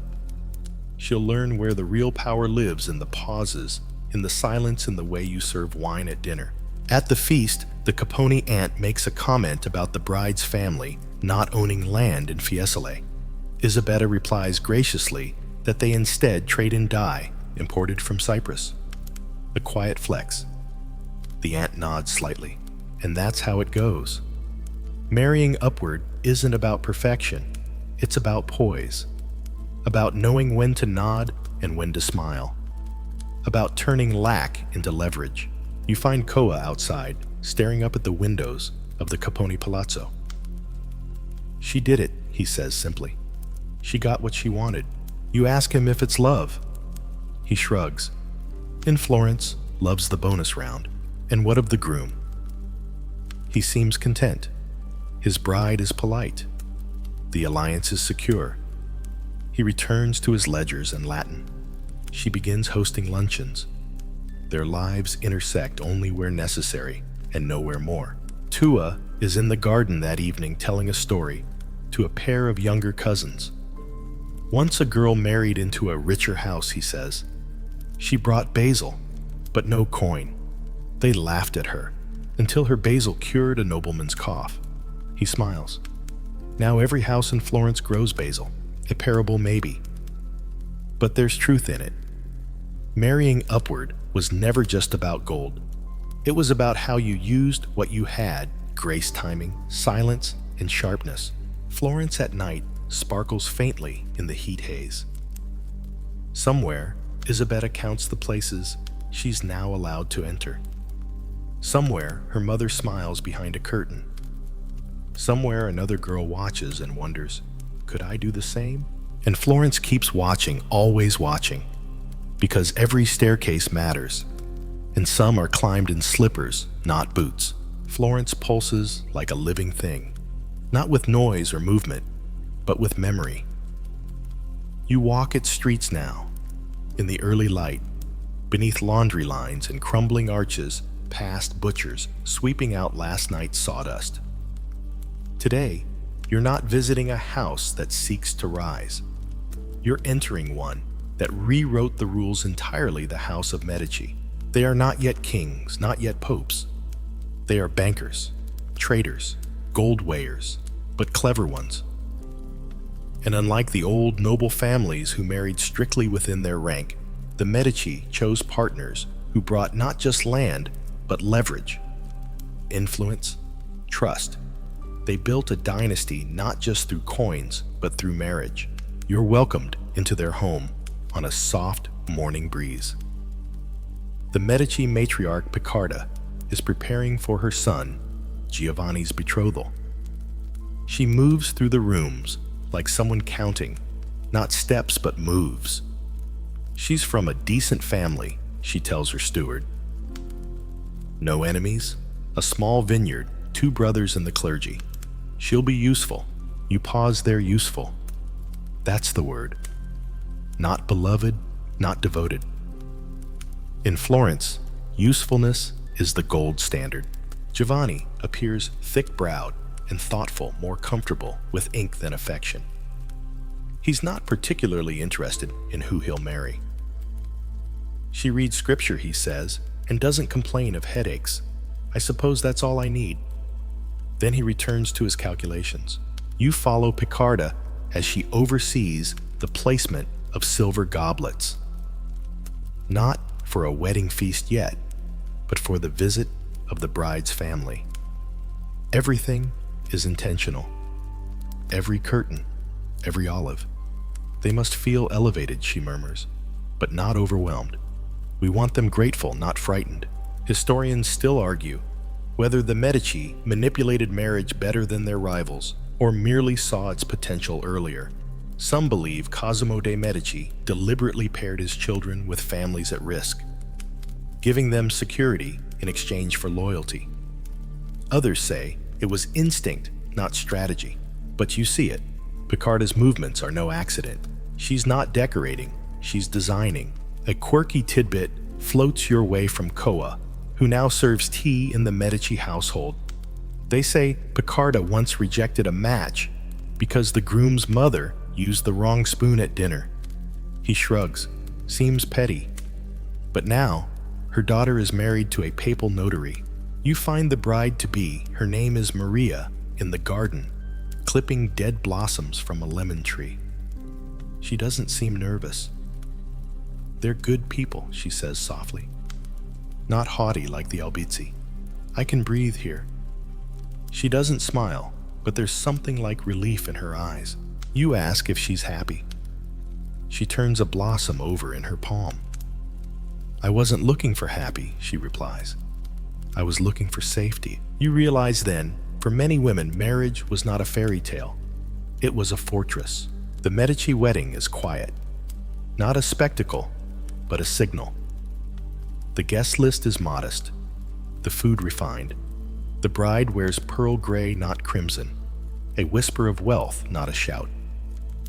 She'll learn where the real power lives, in the pauses, in the silence, in the way you serve wine at dinner. At the feast, the Capone aunt makes a comment about the bride's family not owning land in Fiesole. Isabella replies graciously that they instead trade in dye imported from Cyprus. A quiet flex. The aunt nods slightly, and that's how it goes. Marrying upward isn't about perfection, it's about poise, about knowing when to nod and when to smile, about turning lack into leverage. You find Koa outside, staring up at the windows of the Capone Palazzo. She did it, he says simply. She got what she wanted. You ask him if it's love. He shrugs. In Florence, love's the bonus round. And what of the groom? He seems content. His bride is polite. The alliance is secure. He returns to his ledgers and Latin. She begins hosting luncheons. Their lives intersect only where necessary and nowhere more. Tua is in the garden that evening telling a story to a pair of younger cousins. Once a girl married into a richer house, he says. She brought basil, but no coin. They laughed at her until her basil cured a nobleman's cough. He smiles. Now every house in Florence grows basil. A parable maybe, but there's truth in it. Marrying upward was never just about gold. It was about how you used what you had: grace, timing, silence, and sharpness. Florence at night sparkles faintly in the heat haze. Somewhere, Isabella counts the places she's now allowed to enter. Somewhere, her mother smiles behind a curtain. Somewhere, another girl watches and wonders, could I do the same? And Florence keeps watching, always watching, because every staircase matters, and some are climbed in slippers, not boots. Florence pulses like a living thing, not with noise or movement, but with memory. You walk its streets now, in the early light, beneath laundry lines and crumbling arches past butchers sweeping out last night's sawdust. Today, you're not visiting a house that seeks to rise. You're entering one that rewrote the rules entirely, the House of Medici. They are not yet kings, not yet popes. They are bankers, traders, gold weighers, but clever ones. And unlike the old noble families who married strictly within their rank, the Medici chose partners who brought not just land, but leverage, influence, trust. They built a dynasty not just through coins, but through marriage. You're welcomed into their home on a soft morning breeze. The Medici matriarch Piccarda is preparing for her son, Giovanni's betrothal. She moves through the rooms like someone counting, not steps but moves. She's from a decent family, she tells her steward. No enemies, a small vineyard, 2 brothers in the clergy. She'll be useful. You pause there, useful. That's the word. Not beloved, not devoted. In Florence, usefulness is the gold standard. Giovanni appears thick-browed and thoughtful, more comfortable with ink than affection. He's not particularly interested in who he'll marry. She reads scripture, he says, and doesn't complain of headaches. I suppose that's all I need. Then he returns to his calculations. You follow Piccarda as she oversees the placement of silver goblets. Not for a wedding feast yet, but for the visit of the bride's family. Everything is intentional. Every curtain, every olive. They must feel elevated, she murmurs, but not overwhelmed. We want them grateful, not frightened. Historians still argue whether the Medici manipulated marriage better than their rivals or merely saw its potential earlier. Some believe Cosimo de' Medici deliberately paired his children with families at risk, giving them security in exchange for loyalty. Others say it was instinct, not strategy. But you see it. Piccarda's movements are no accident. She's not decorating, she's designing. A quirky tidbit floats your way from Koa, who now serves tea in the Medici household. They say Piccarda once rejected a match because the groom's mother used the wrong spoon at dinner. He shrugs, seems petty. But now, her daughter is married to a papal notary. You find the bride-to-be, her name is Maria, in the garden, clipping dead blossoms from a lemon tree. She doesn't seem nervous. They're good people, she says softly. Not haughty like the Albizzi. I can breathe here. She doesn't smile, but there's something like relief in her eyes. You ask if she's happy. She turns a blossom over in her palm. I wasn't looking for happy, she replies. I was looking for safety. You realize then, for many women, marriage was not a fairy tale. It was a fortress. The Medici wedding is quiet. Not a spectacle, but a signal. The guest list is modest, the food refined. The bride wears pearl gray, not crimson, a whisper of wealth, not a shout.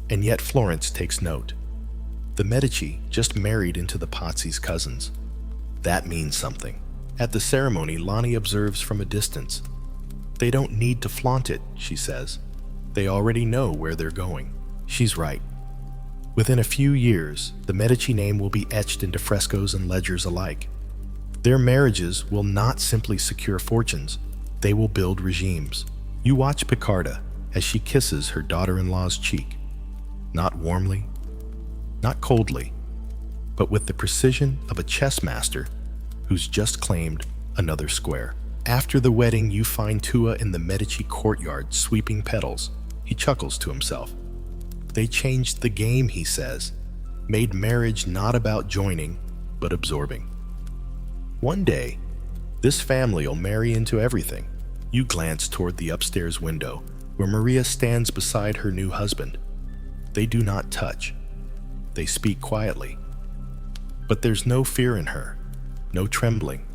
And yet Florence takes note. The Medici just married into the Pazzi's cousins. That means something. At the ceremony, Lonnie observes from a distance. They don't need to flaunt it, she says. They already know where they're going. She's right. Within a few years, the Medici name will be etched into frescoes and ledgers alike. Their marriages will not simply secure fortunes, they will build regimes. You watch Piccarda as she kisses her daughter-in-law's cheek. Not warmly, not coldly, but with the precision of a chess master who's just claimed another square. After the wedding, you find Tua in the Medici courtyard sweeping petals. He chuckles to himself. They changed the game, he says, made marriage not about joining, but absorbing. One day, this family will marry into everything. You glance toward the upstairs window, where Maria stands beside her new husband. They do not touch. They speak quietly. But there's no fear in her, no trembling.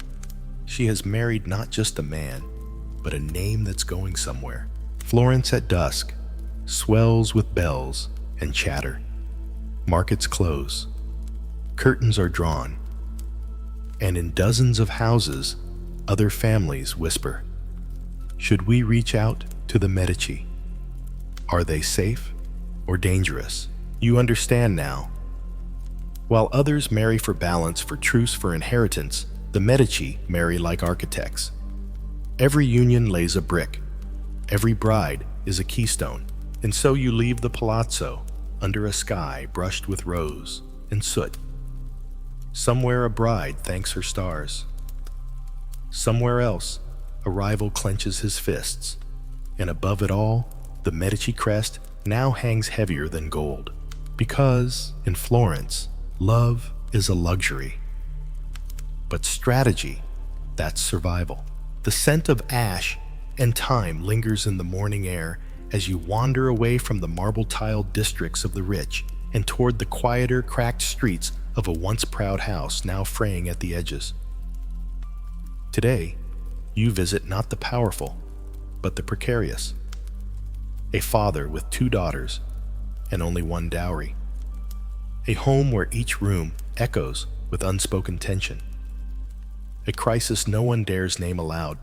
She has married not just a man, but a name that's going somewhere. Florence at dusk swells with bells and chatter. Markets close. Curtains are drawn. And in dozens of houses, other families whisper. Should we reach out to the Medici? Are they safe or dangerous? You understand now. While others marry for balance, for truce, for inheritance, the Medici marry like architects. Every union lays a brick. Every bride is a keystone. And so you leave the palazzo under a sky brushed with rose and soot. Somewhere a bride thanks her stars. Somewhere else, a rival clenches his fists. And above it all, the Medici crest now hangs heavier than gold. Because, in Florence, love is a luxury. But strategy, that's survival. The scent of ash and time lingers in the morning air as you wander away from the marble-tiled districts of the rich and toward the quieter, cracked streets of a once proud house now fraying at the edges. Today, you visit not the powerful, but the precarious. A father with 2 daughters and only 1 dowry. A home where each room echoes with unspoken tension. A crisis no one dares name aloud,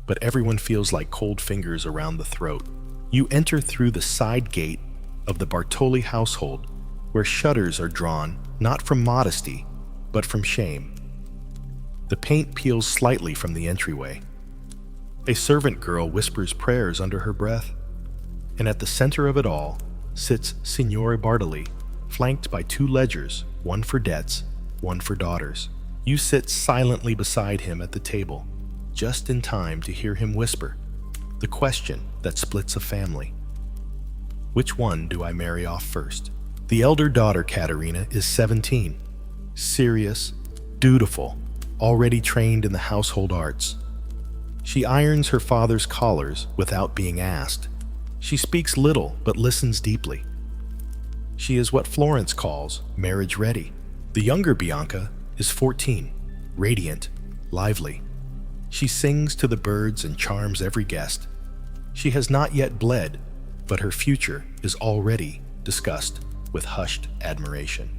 but everyone feels like cold fingers around the throat. You enter through the side gate of the Bartoli household, where shutters are drawn not from modesty, but from shame. The paint peels slightly from the entryway. A servant girl whispers prayers under her breath, and at the center of it all sits Signore Bartoli, flanked by 2 ledgers, one for debts, one for daughters. You sit silently beside him at the table, just in time to hear him whisper the question that splits a family. Which one do I marry off first? The elder daughter, Caterina, is 17, serious, dutiful, already trained in the household arts. She irons her father's collars without being asked. She speaks little but listens deeply. She is what Florence calls marriage ready. The younger Bianca is 14, radiant, lively. She sings to the birds and charms every guest. She has not yet bled, but her future is already discussed with hushed admiration.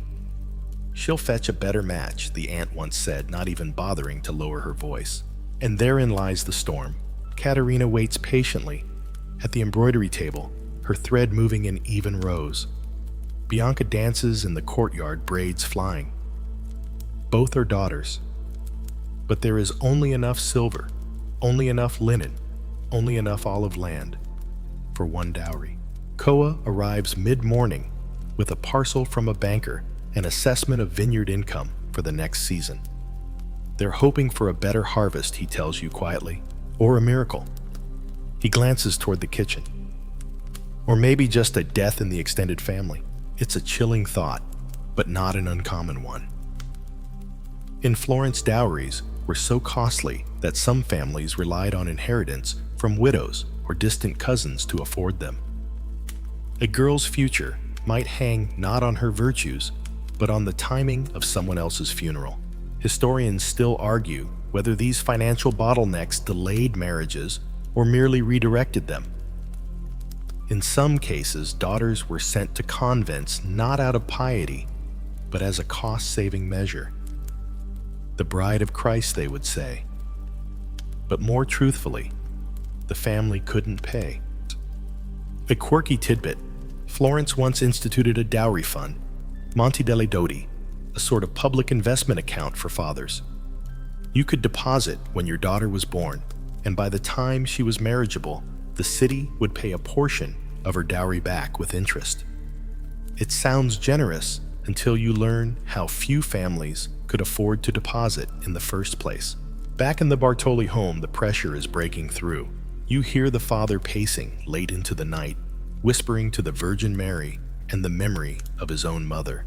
She'll fetch a better match, the aunt once said, not even bothering to lower her voice. And therein lies the storm. Caterina waits patiently at the embroidery table, her thread moving in even rows. Bianca dances in the courtyard, braids flying. Both are daughters. But there is only enough silver, only enough linen, only enough olive land for 1 dowry. Koa arrives mid-morning with a parcel from a banker, an assessment of vineyard income for the next season. They're hoping for a better harvest, he tells you quietly, or a miracle. He glances toward the kitchen. Or maybe just a death in the extended family. It's a chilling thought, but not an uncommon one. In Florence, dowries were so costly that some families relied on inheritance from widows or distant cousins to afford them. A girl's future might hang not on her virtues, but on the timing of someone else's funeral. Historians still argue whether these financial bottlenecks delayed marriages or merely redirected them. In some cases, daughters were sent to convents not out of piety, but as a cost-saving measure. The bride of Christ, they would say. But more truthfully, the family couldn't pay. A quirky tidbit: Florence once instituted a dowry fund, Monte delle Doti, a sort of public investment account for fathers. You could deposit when your daughter was born, and by the time she was marriageable, the city would pay a portion of her dowry back with interest. It sounds generous until you learn how few families could afford to deposit in the first place. Back in the Bartoli home, the pressure is breaking through. You hear the father pacing late into the night, whispering to the Virgin Mary and the memory of his own mother.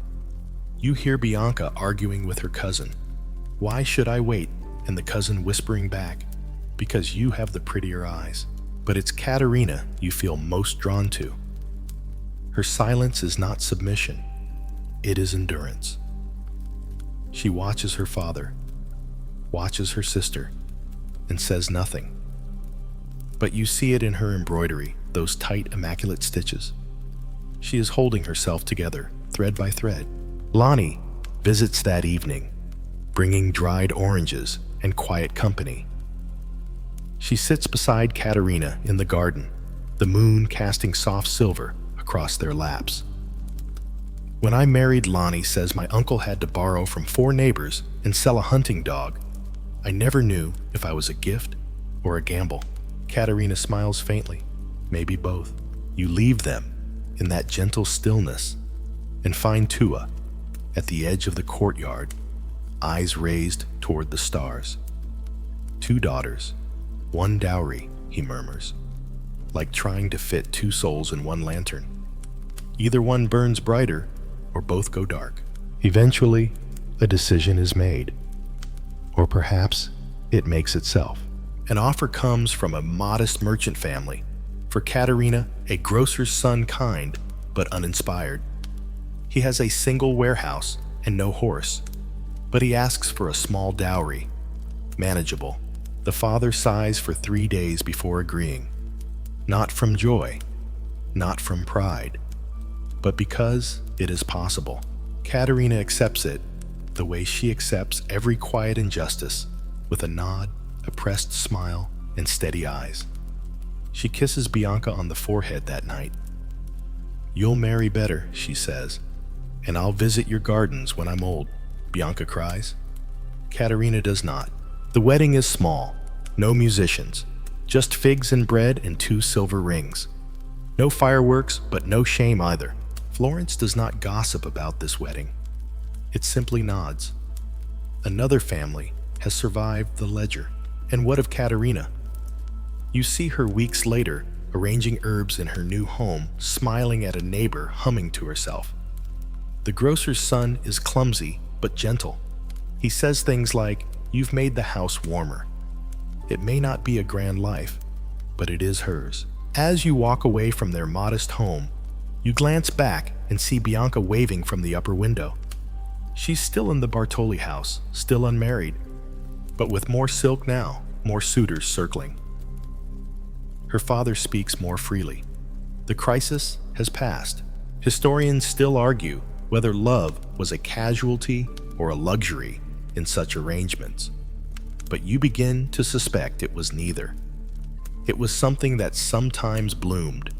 You hear Bianca arguing with her cousin. Why should I wait? And the cousin whispering back, because you have the prettier eyes. But it's Caterina you feel most drawn to. Her silence is not submission, it is endurance. She watches her father, watches her sister, and says nothing. But you see it in her embroidery, those tight, immaculate stitches. She is holding herself together, thread by thread. Lonnie visits that evening, bringing dried oranges and quiet company. She sits beside Katerina in the garden, the moon casting soft silver across their laps. When I married, Lonnie says my uncle had to borrow from 4 neighbors and sell a hunting dog. I never knew if I was a gift or a gamble. Katerina smiles faintly. Maybe both. You leave them in that gentle stillness and find Tua at the edge of the courtyard, eyes raised toward the stars. 2 daughters, 1 dowry, he murmurs, like trying to fit 2 souls in 1 lantern. Either one burns brighter or both go dark. Eventually, a decision is made. Or perhaps it makes itself. An offer comes from a modest merchant family. For Katerina, a grocer's son, kind but uninspired. He has a single warehouse and no horse, but he asks for a small dowry. Manageable. The father sighs for 3 days before agreeing. Not from joy, not from pride, but because it is possible. Katerina accepts it the way she accepts every quiet injustice, with a nod, a pressed smile, and steady eyes. She kisses Bianca on the forehead that night. "You'll marry better," she says, "and I'll visit your gardens when I'm old," Bianca cries. Katerina does not. The wedding is small, no musicians, just figs and bread and 2 silver rings. No fireworks, but no shame either. Florence does not gossip about this wedding. It simply nods. Another family has survived the ledger. And what of Katerina? You see her weeks later, arranging herbs in her new home, smiling at a neighbor, humming to herself. The grocer's son is clumsy but gentle. He says things like, "You've made the house warmer." It may not be a grand life, but it is hers. As you walk away from their modest home, you glance back and see Bianca waving from the upper window. She's still in the Bartoli house, still unmarried, but with more silk now, more suitors circling. Her father speaks more freely. The crisis has passed. Historians still argue whether love was a casualty or a luxury in such arrangements, but you begin to suspect it was neither. It was something that sometimes bloomed,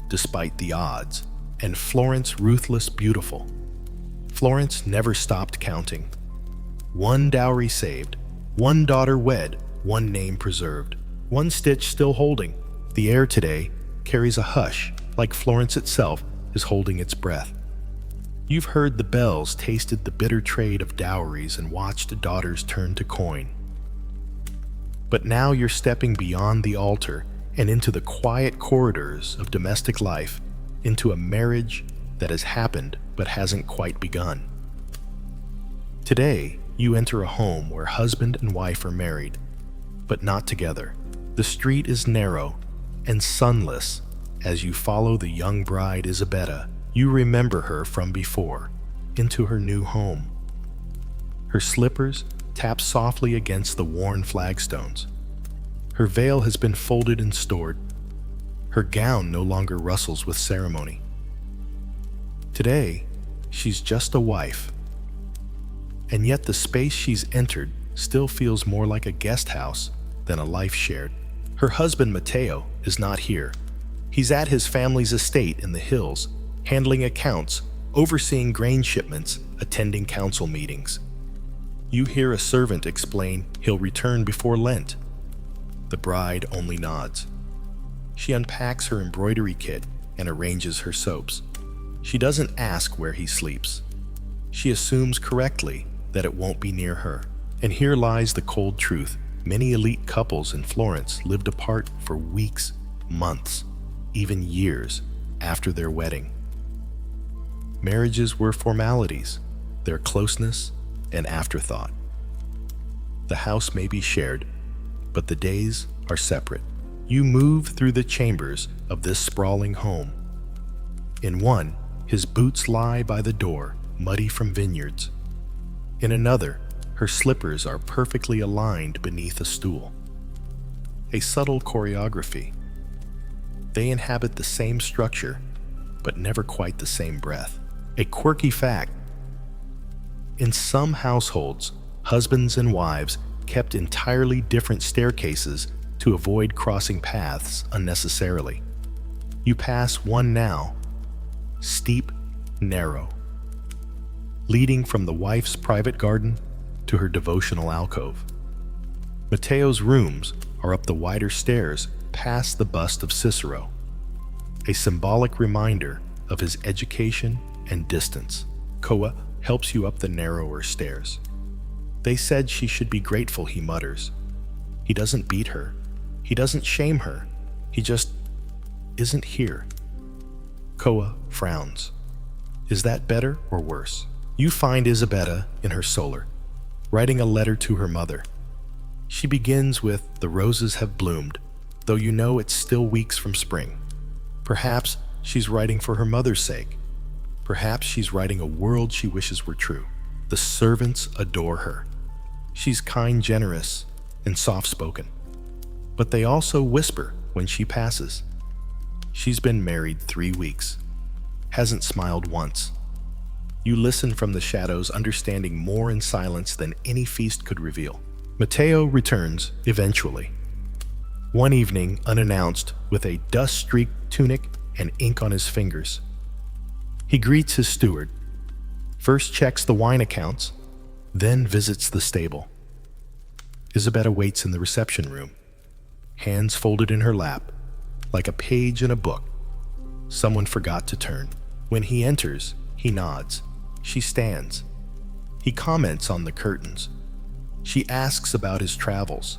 despite the odds, and Florence ruthless beautiful. Florence never stopped counting. 1 dowry saved, 1 daughter wed, 1 name preserved, 1 stitch still holding. The air today carries a hush, like Florence itself is holding its breath. You've heard the bells, tasted the bitter trade of dowries, and watched daughters turn to coin. But now you're stepping beyond the altar and into the quiet corridors of domestic life, into a marriage that has happened but hasn't quite begun. Today, you enter a home where husband and wife are married, but not together. The street is narrow and sunless. As you follow the young bride Isabetta, you remember her from before, into her new home. Her slippers tap softly against the worn flagstones. Her veil has been folded and stored. Her gown no longer rustles with ceremony. Today, she's just a wife. And yet the space she's entered still feels more like a guest house than a life shared. Her husband, Matteo, is not here. He's at his family's estate in the hills, handling accounts, overseeing grain shipments, attending council meetings. You hear a servant explain he'll return before Lent. The bride only nods. She unpacks her embroidery kit and arranges her soaps. She doesn't ask where he sleeps. She assumes correctly that it won't be near her. And here lies the cold truth. Many elite couples in Florence lived apart for weeks, months, even years after their wedding. Marriages were formalities, their closeness an afterthought. The house may be shared, but the days are separate. You move through the chambers of this sprawling home. In one, his boots lie by the door, muddy from vineyards. In another, her slippers are perfectly aligned beneath a stool. A subtle choreography. They inhabit the same structure, but never quite the same breath. A quirky fact. In some households, husbands and wives kept entirely different staircases to avoid crossing paths unnecessarily. You pass one now, steep, narrow, leading from the wife's private garden to her devotional alcove. Matteo's rooms are up the wider stairs past the bust of Cicero, a symbolic reminder of his education and distance. Koa helps you up the narrower stairs. They said she should be grateful, he mutters. He doesn't beat her. He doesn't shame her. He just isn't here. Koa frowns. Is that better or worse? You find Isabetta in her solar, writing a letter to her mother. She begins with, "The roses have bloomed, though you know it's still weeks from spring." Perhaps she's writing for her mother's sake. Perhaps she's writing a world she wishes were true. The servants adore her. She's kind, generous, and soft-spoken. But they also whisper when she passes. She's been married 3 weeks. Hasn't smiled once. You listen from the shadows, understanding more in silence than any feast could reveal. Matteo returns eventually. One evening, unannounced, with a dust-streaked tunic and ink on his fingers. He greets his steward, first checks the wine accounts, then visits the stable. Isabetta waits in the reception room, hands folded in her lap, like a page in a book. Someone forgot to turn. When he enters, he nods. She stands. He comments on the curtains. She asks about his travels.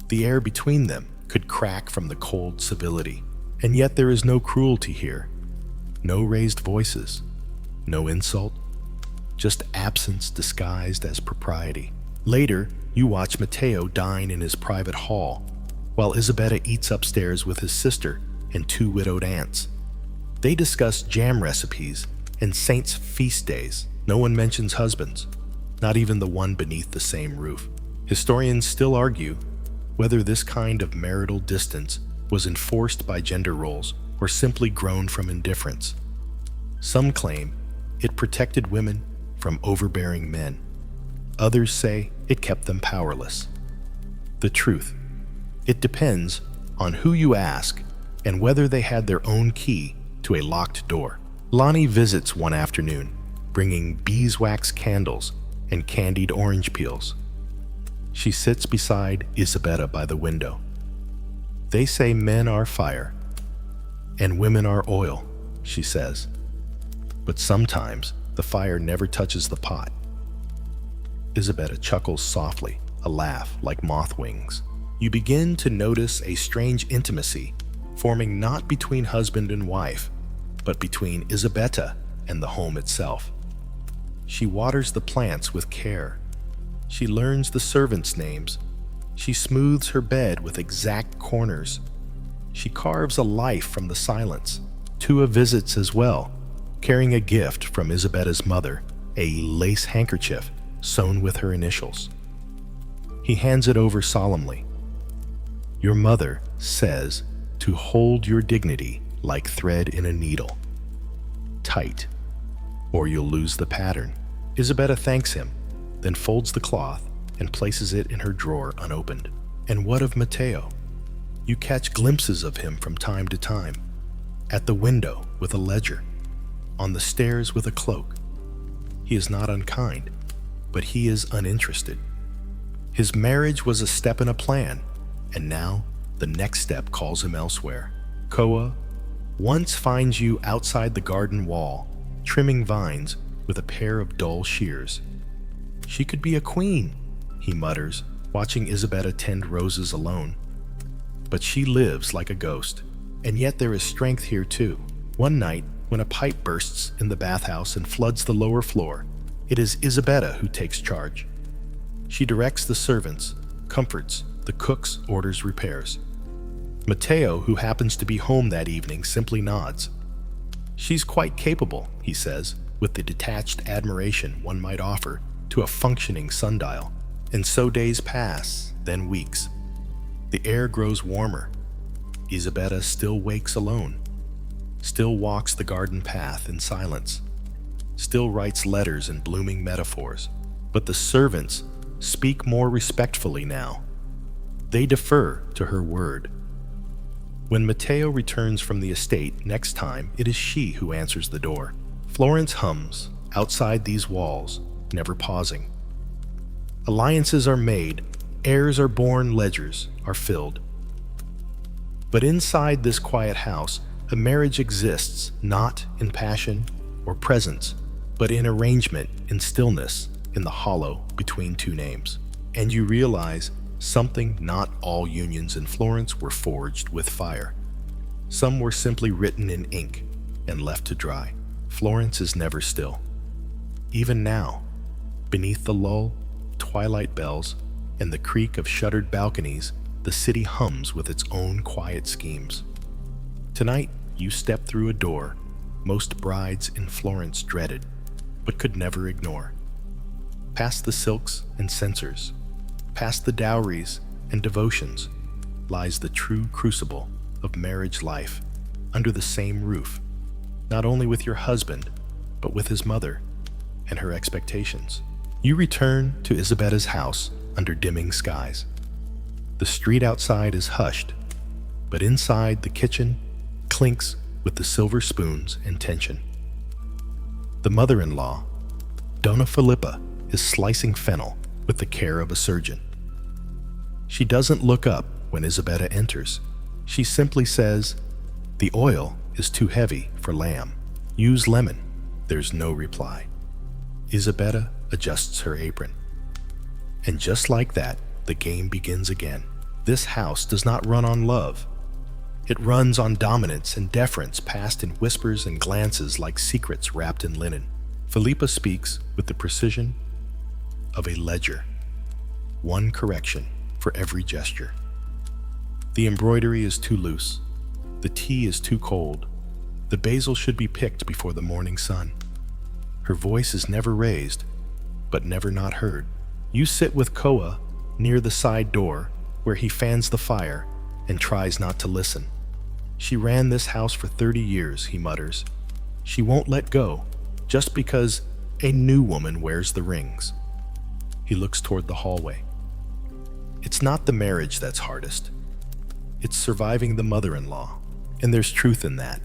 The air between them could crack from the cold civility, and yet there is no cruelty here. No raised voices, no insult, just absence disguised as propriety. Later, you watch Matteo dine in his private hall, while Isabetta eats upstairs with his sister and 2 widowed aunts. They discuss jam recipes and saints' feast days. No one mentions husbands, not even the one beneath the same roof. Historians still argue whether this kind of marital distance was enforced by gender roles or simply grown from indifference. Some claim it protected women from overbearing men. Others say it kept them powerless. The truth, it depends on who you ask and whether they had their own key to a locked door. Lonnie visits one afternoon, bringing beeswax candles and candied orange peels. She sits beside Isabetta by the window. They say men are fire and women are oil, she says. But sometimes the fire never touches the pot. Isabetta chuckles softly, a laugh like moth wings. You begin to notice a strange intimacy forming not between husband and wife, but between Isabetta and the home itself. She waters the plants with care. She learns the servants' names. She smooths her bed with exact corners. She carves a life from the silence. Tua visits as well, carrying a gift from Isabetta's mother, a lace handkerchief sewn with her initials. He hands it over solemnly. Your mother says to hold your dignity like thread in a needle. Tight, or you'll lose the pattern. Isabetta thanks him, then folds the cloth and places it in her drawer unopened. And what of Matteo? You catch glimpses of him from time to time. At the window with a ledger, on the stairs with a cloak. He is not unkind, but he is uninterested. His marriage was a step in a plan, and now the next step calls him elsewhere. Koa once finds you outside the garden wall, trimming vines with a pair of dull shears. She could be a queen, he mutters, watching Isabetta tend roses alone. But she lives like a ghost, and yet there is strength here too. One night, when a pipe bursts in the bathhouse and floods the lower floor, it is Isabetta who takes charge. She directs the servants, comforts the cooks, orders repairs. Matteo, who happens to be home that evening, simply nods. She's quite capable, he says, with the detached admiration one might offer to a functioning sundial. And so days pass, then weeks. The air grows warmer. Isabetta still wakes alone, still walks the garden path in silence, still writes letters and blooming metaphors. But the servants speak more respectfully now. They defer to her word. When Matteo returns from the estate next time, it is she who answers the door. Florence hums outside these walls, never pausing. Alliances are made, heirs are born, ledgers are filled. But inside this quiet house, a marriage exists not in passion or presence, but in arrangement, in stillness, in the hollow between two names. And you realize something: not all unions in Florence were forged with fire. Some were simply written in ink and left to dry. Florence is never still. Even now, beneath the lull, twilight bells, and the creak of shuttered balconies, the city hums with its own quiet schemes. Tonight, you step through a door most brides in Florence dreaded, but could never ignore. Past the silks and censers, past the dowries and devotions, lies the true crucible of marriage life, under the same roof, not only with your husband, but with his mother and her expectations. You return to Isabetta's house under dimming skies. The street outside is hushed, but inside the kitchen clinks with the silver spoons and tension. The mother-in-law, Donna Filippa, is slicing fennel with the care of a surgeon. She doesn't look up when Isabetta enters. She simply says, "The oil is too heavy for lamb. Use lemon." There's no reply. Isabetta adjusts her apron. And just like that, the game begins again. This house does not run on love. It runs on dominance and deference, passed in whispers and glances like secrets wrapped in linen. Filippa speaks with the precision of a ledger. One correction for every gesture. The embroidery is too loose. The tea is too cold. The basil should be picked before the morning sun. Her voice is never raised, but never not heard. You sit with Koa near the side door, where he fans the fire and tries not to listen. "She ran this house for 30 years, he mutters. "She won't let go, just because a new woman wears the rings." He looks toward the hallway. It's not the marriage that's hardest. It's surviving the mother-in-law, and there's truth in that.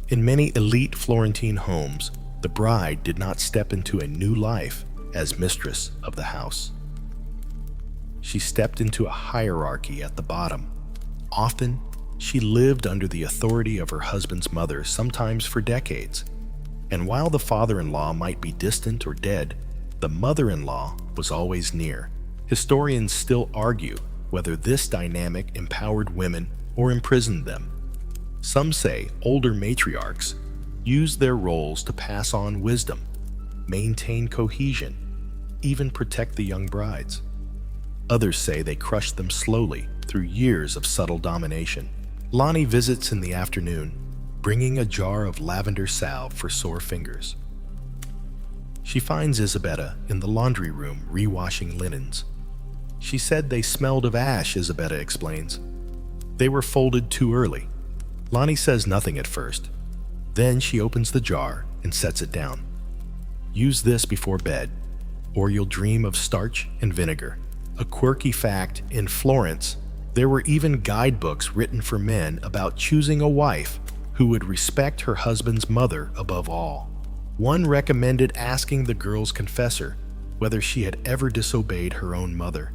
In many elite Florentine homes, the bride did not step into a new life as mistress of the house. She stepped into a hierarchy at the bottom. Often, she lived under the authority of her husband's mother, sometimes for decades. And while the father-in-law might be distant or dead, the mother-in-law was always near. Historians still argue whether this dynamic empowered women or imprisoned them. Some say older matriarchs used their roles to pass on wisdom, maintain cohesion, even protect the young brides. Others say they crushed them slowly through years of subtle domination. Lonnie visits in the afternoon, bringing a jar of lavender salve for sore fingers. She finds Isabetta in the laundry room rewashing linens. She said they smelled of ash, Isabetta explains. They were folded too early. Lonnie says nothing at first. Then she opens the jar and sets it down. "Use this before bed, or you'll dream of starch and vinegar." A quirky fact: in Florence, there were even guidebooks written for men about choosing a wife who would respect her husband's mother above all. One recommended asking the girl's confessor whether she had ever disobeyed her own mother.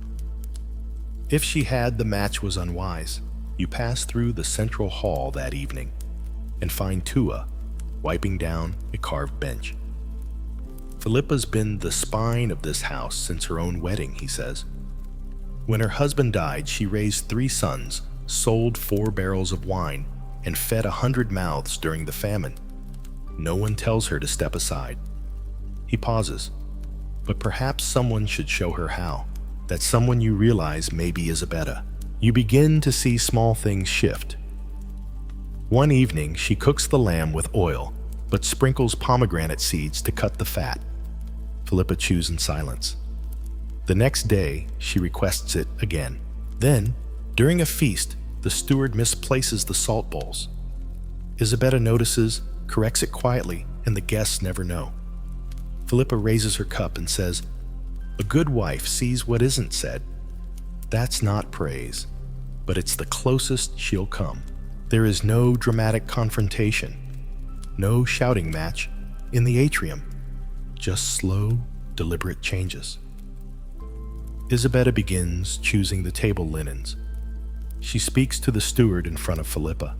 If she had, the match was unwise. You pass through the central hall that evening and find Tua wiping down a carved bench. Filippa's been the spine of this house since her own wedding, he says. When her husband died, she raised 3 sons, sold 4 barrels of wine, and fed 100 mouths during the famine. No one tells her to step aside. He pauses. But perhaps someone should show her how. That someone you realize may be Isabetta. You begin to see small things shift. One evening, she cooks the lamb with oil, but sprinkles pomegranate seeds to cut the fat. Filippa chews in silence. The next day, she requests it again. Then, during a feast, the steward misplaces the salt bowls. Isabetta notices, corrects it quietly, and the guests never know. Filippa raises her cup and says, "A good wife sees what isn't said." That's not praise, but it's the closest she'll come. There is no dramatic confrontation, no shouting match in the atrium, just slow, deliberate changes. Isabella begins choosing the table linens. She speaks to the steward in front of Philippa.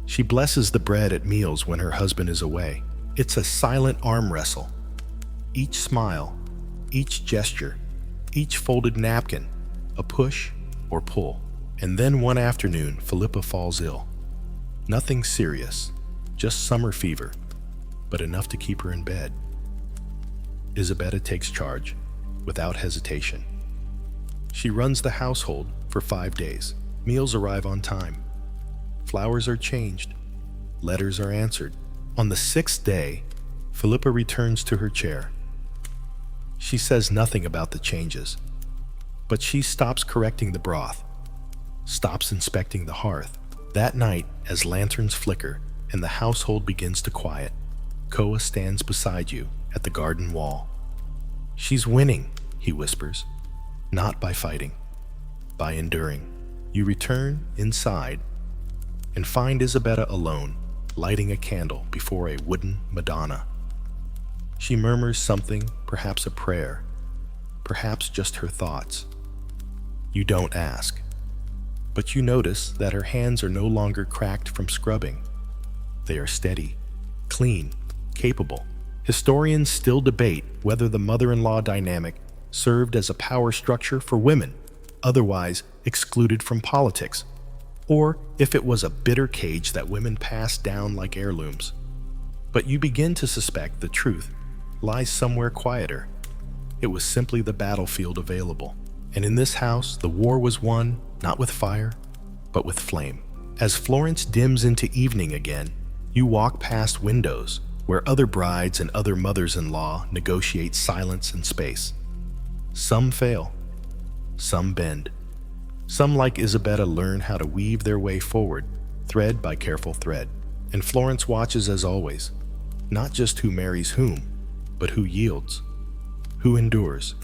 She blesses the bread at meals when her husband is away. It's a silent arm wrestle. Each smile, each gesture, each folded napkin, a push or pull. And then one afternoon, Philippa falls ill. Nothing serious, just summer fever, but enough to keep her in bed. Isabella takes charge, without hesitation. She runs the household for 5 days. Meals arrive on time. Flowers are changed. Letters are answered. On the 6th day, Philippa returns to her chair. She says nothing about the changes, but she stops correcting the broth, stops inspecting the hearth. That night, as lanterns flicker and the household begins to quiet, Koa stands beside you at the garden wall. "She's winning," he whispers, "not by fighting, by enduring." You return inside and find Isabella alone, lighting a candle before a wooden Madonna. She murmurs something, perhaps a prayer, perhaps just her thoughts. You don't ask, but you notice that her hands are no longer cracked from scrubbing. They are steady, clean, capable. Historians still debate whether the mother-in-law dynamic served as a power structure for women, otherwise excluded from politics, or if it was a bitter cage that women passed down like heirlooms. But you begin to suspect the truth lies somewhere quieter. It was simply the battlefield available. And in this house, the war was won not with fire, but with flame. As Florence dims into evening again, you walk past windows where other brides and other mothers-in-law negotiate silence and space. Some fail, some bend. Some, like Isabella, learn how to weave their way forward, thread by careful thread. And Florence watches as always, not just who marries whom, but who yields, who endures,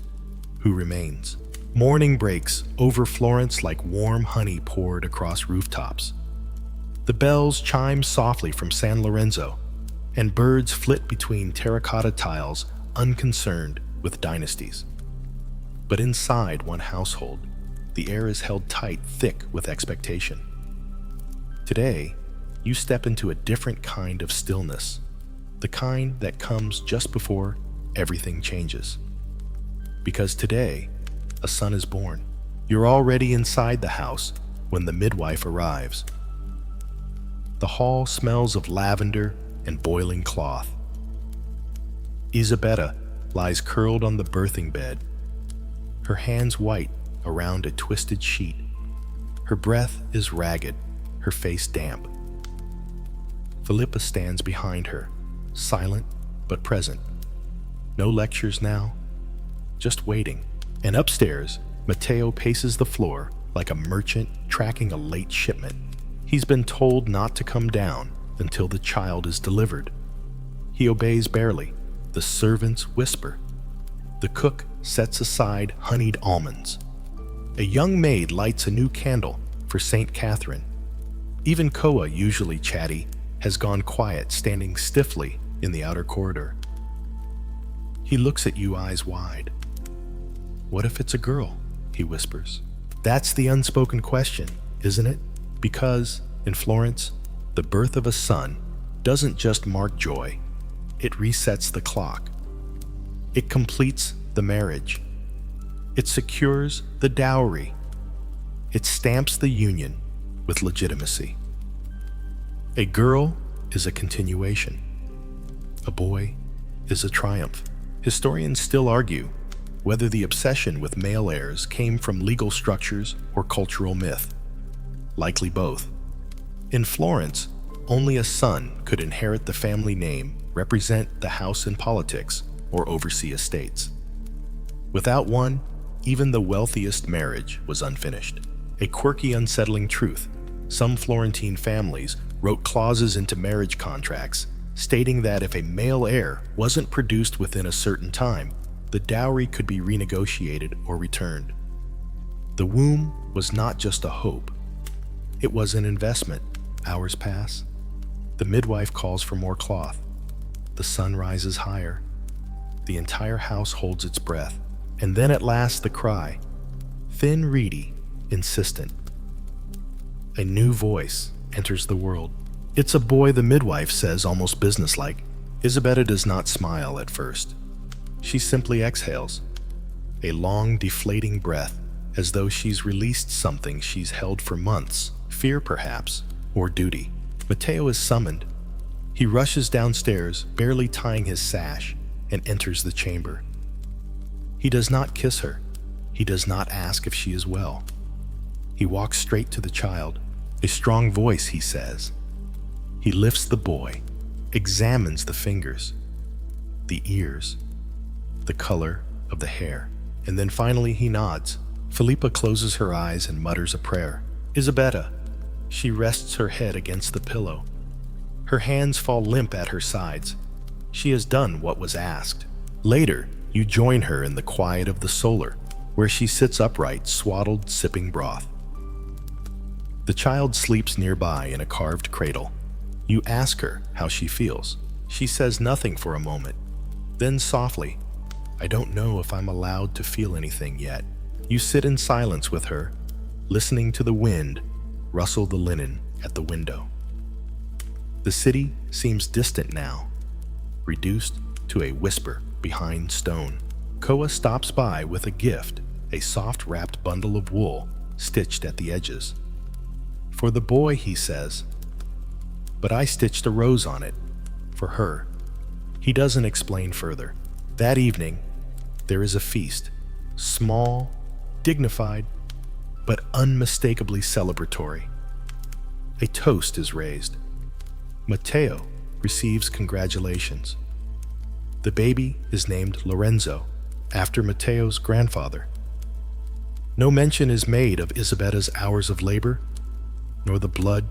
who remains. Morning breaks over Florence like warm honey poured across rooftops. The bells chime softly from San Lorenzo, and birds flit between terracotta tiles, unconcerned with dynasties. But inside one household, the air is held tight, thick with expectation. Today, you step into a different kind of stillness, the kind that comes just before everything changes. Because today, a son is born. You're already inside the house when the midwife arrives. The hall smells of lavender and boiling cloth. Isabella lies curled on the birthing bed, her hands white around a twisted sheet. Her breath is ragged, her face damp. Philippa stands behind her, silent but present. No lectures now, just waiting. And upstairs, Matteo paces the floor like a merchant tracking a late shipment. He's been told not to come down until the child is delivered. He obeys barely. The servants whisper. The cook sets aside honeyed almonds. A young maid lights a new candle for St. Catherine. Even Koa, usually chatty, has gone quiet, standing stiffly in the outer corridor. He looks at you, eyes wide. "What if it's a girl?" he whispers. That's the unspoken question, isn't it? Because, in Florence, the birth of a son doesn't just mark joy, it resets the clock. It completes the marriage. It secures the dowry. It stamps the union with legitimacy. A girl is a continuation. A boy is a triumph. Historians still argue whether the obsession with male heirs came from legal structures or cultural myth. Likely both. In Florence, only a son could inherit the family name, represent the house in politics, or oversee estates. Without one, even the wealthiest marriage was unfinished. A quirky, unsettling truth. Some Florentine families wrote clauses into marriage contracts stating that if a male heir wasn't produced within a certain time, the dowry could be renegotiated or returned. The womb was not just a hope. It was an investment. Hours pass. The midwife calls for more cloth. The sun rises higher. The entire house holds its breath. And then at last the cry, thin, reedy, insistent. A new voice enters the world. It's a boy, the midwife says, almost businesslike. Isabella does not smile at first. She simply exhales, a long, deflating breath, as though she's released something she's held for months, fear perhaps, or duty. Matteo is summoned. He rushes downstairs, barely tying his sash, and enters the chamber. He does not kiss her. He does not ask if she is well. He walks straight to the child. A strong voice, he says. He lifts the boy, examines the fingers, the ears, the color of the hair, and then finally he nods. Filippa closes her eyes and mutters a prayer. Isabella. She rests her head against the pillow. Her hands fall limp at her sides. She has done what was asked. Later, you join her in the quiet of the solar, where she sits upright, swaddled, sipping broth. The child sleeps nearby in a carved cradle. You ask her how she feels. She says nothing for a moment. Then softly, I don't know if I'm allowed to feel anything yet. You sit in silence with her, listening to the wind rustle the linen at the window. The city seems distant now, reduced to a whisper behind stone. Koa stops by with a gift, a soft-wrapped bundle of wool stitched at the edges. For the boy, he says, but I stitched a rose on it, for her. He doesn't explain further. That evening, there is a feast, small, dignified, but unmistakably celebratory. A toast is raised. Matteo receives congratulations. The baby is named Lorenzo, after Matteo's grandfather. No mention is made of Isabella's hours of labor, nor the blood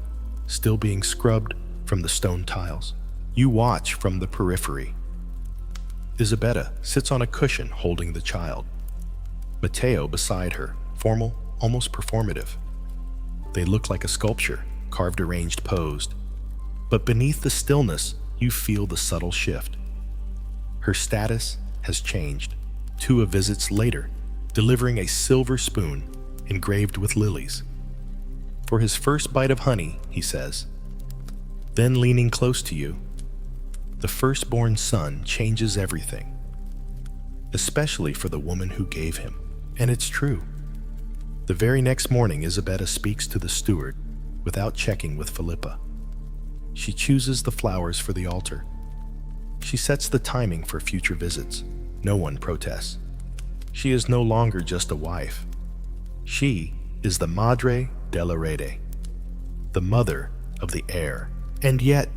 still being scrubbed from the stone tiles. You watch from the periphery. Isabella sits on a cushion holding the child. Matteo beside her, formal, almost performative. They look like a sculpture, carved, arranged, posed. But beneath the stillness, you feel the subtle shift. Her status has changed. Tua visits later, delivering a silver spoon engraved with lilies. For his first bite of honey, he says. Then leaning close to you, the firstborn son changes everything, especially for the woman who gave him. And it's true. The very next morning, Isabella speaks to the steward without checking with Filippa. She chooses the flowers for the altar. She sets the timing for future visits. No one protests. She is no longer just a wife. She is the Madre della Rede, the mother of the heir. And yet,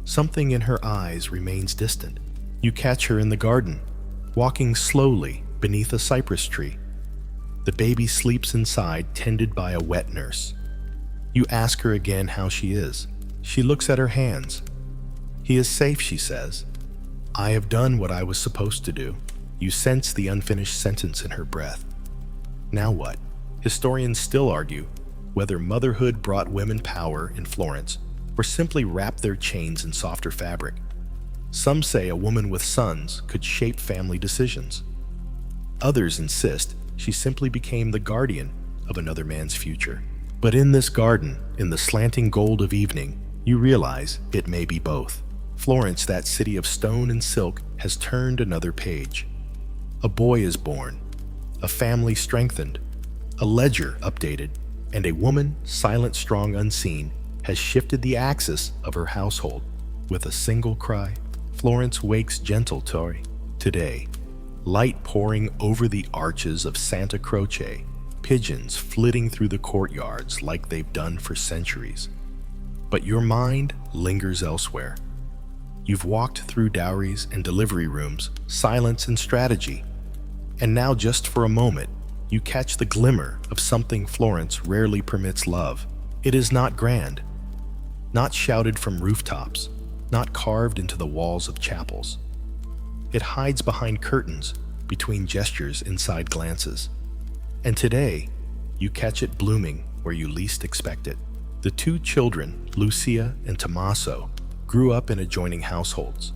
something in her eyes remains distant. You catch her in the garden, walking slowly beneath a cypress tree. The baby sleeps inside, tended by a wet nurse. You ask her again how she is. She looks at her hands. He is safe, she says. I have done what I was supposed to do. You sense the unfinished sentence in her breath. Now what? Historians still argue whether motherhood brought women power in Florence or simply wrapped their chains in softer fabric. Some say a woman with sons could shape family decisions. Others insist she simply became the guardian of another man's future. But in this garden, in the slanting gold of evening, you realize it may be both. Florence, that city of stone and silk, has turned another page. A boy is born, a family strengthened, a ledger updated, and a woman, silent, strong, unseen, has shifted the axis of her household. With a single cry, Florence wakes gentle today, light pouring over the arches of Santa Croce, pigeons flitting through the courtyards like they've done for centuries. But your mind lingers elsewhere. You've walked through dowries and delivery rooms, silence and strategy, and now just for a moment, you catch the glimmer of something Florence rarely permits love. It is not grand, not shouted from rooftops, not carved into the walls of chapels. It hides behind curtains, between gestures, inside glances. And today, You catch it blooming where you least expect it. The two children, Lucia and Tommaso, grew up in adjoining households.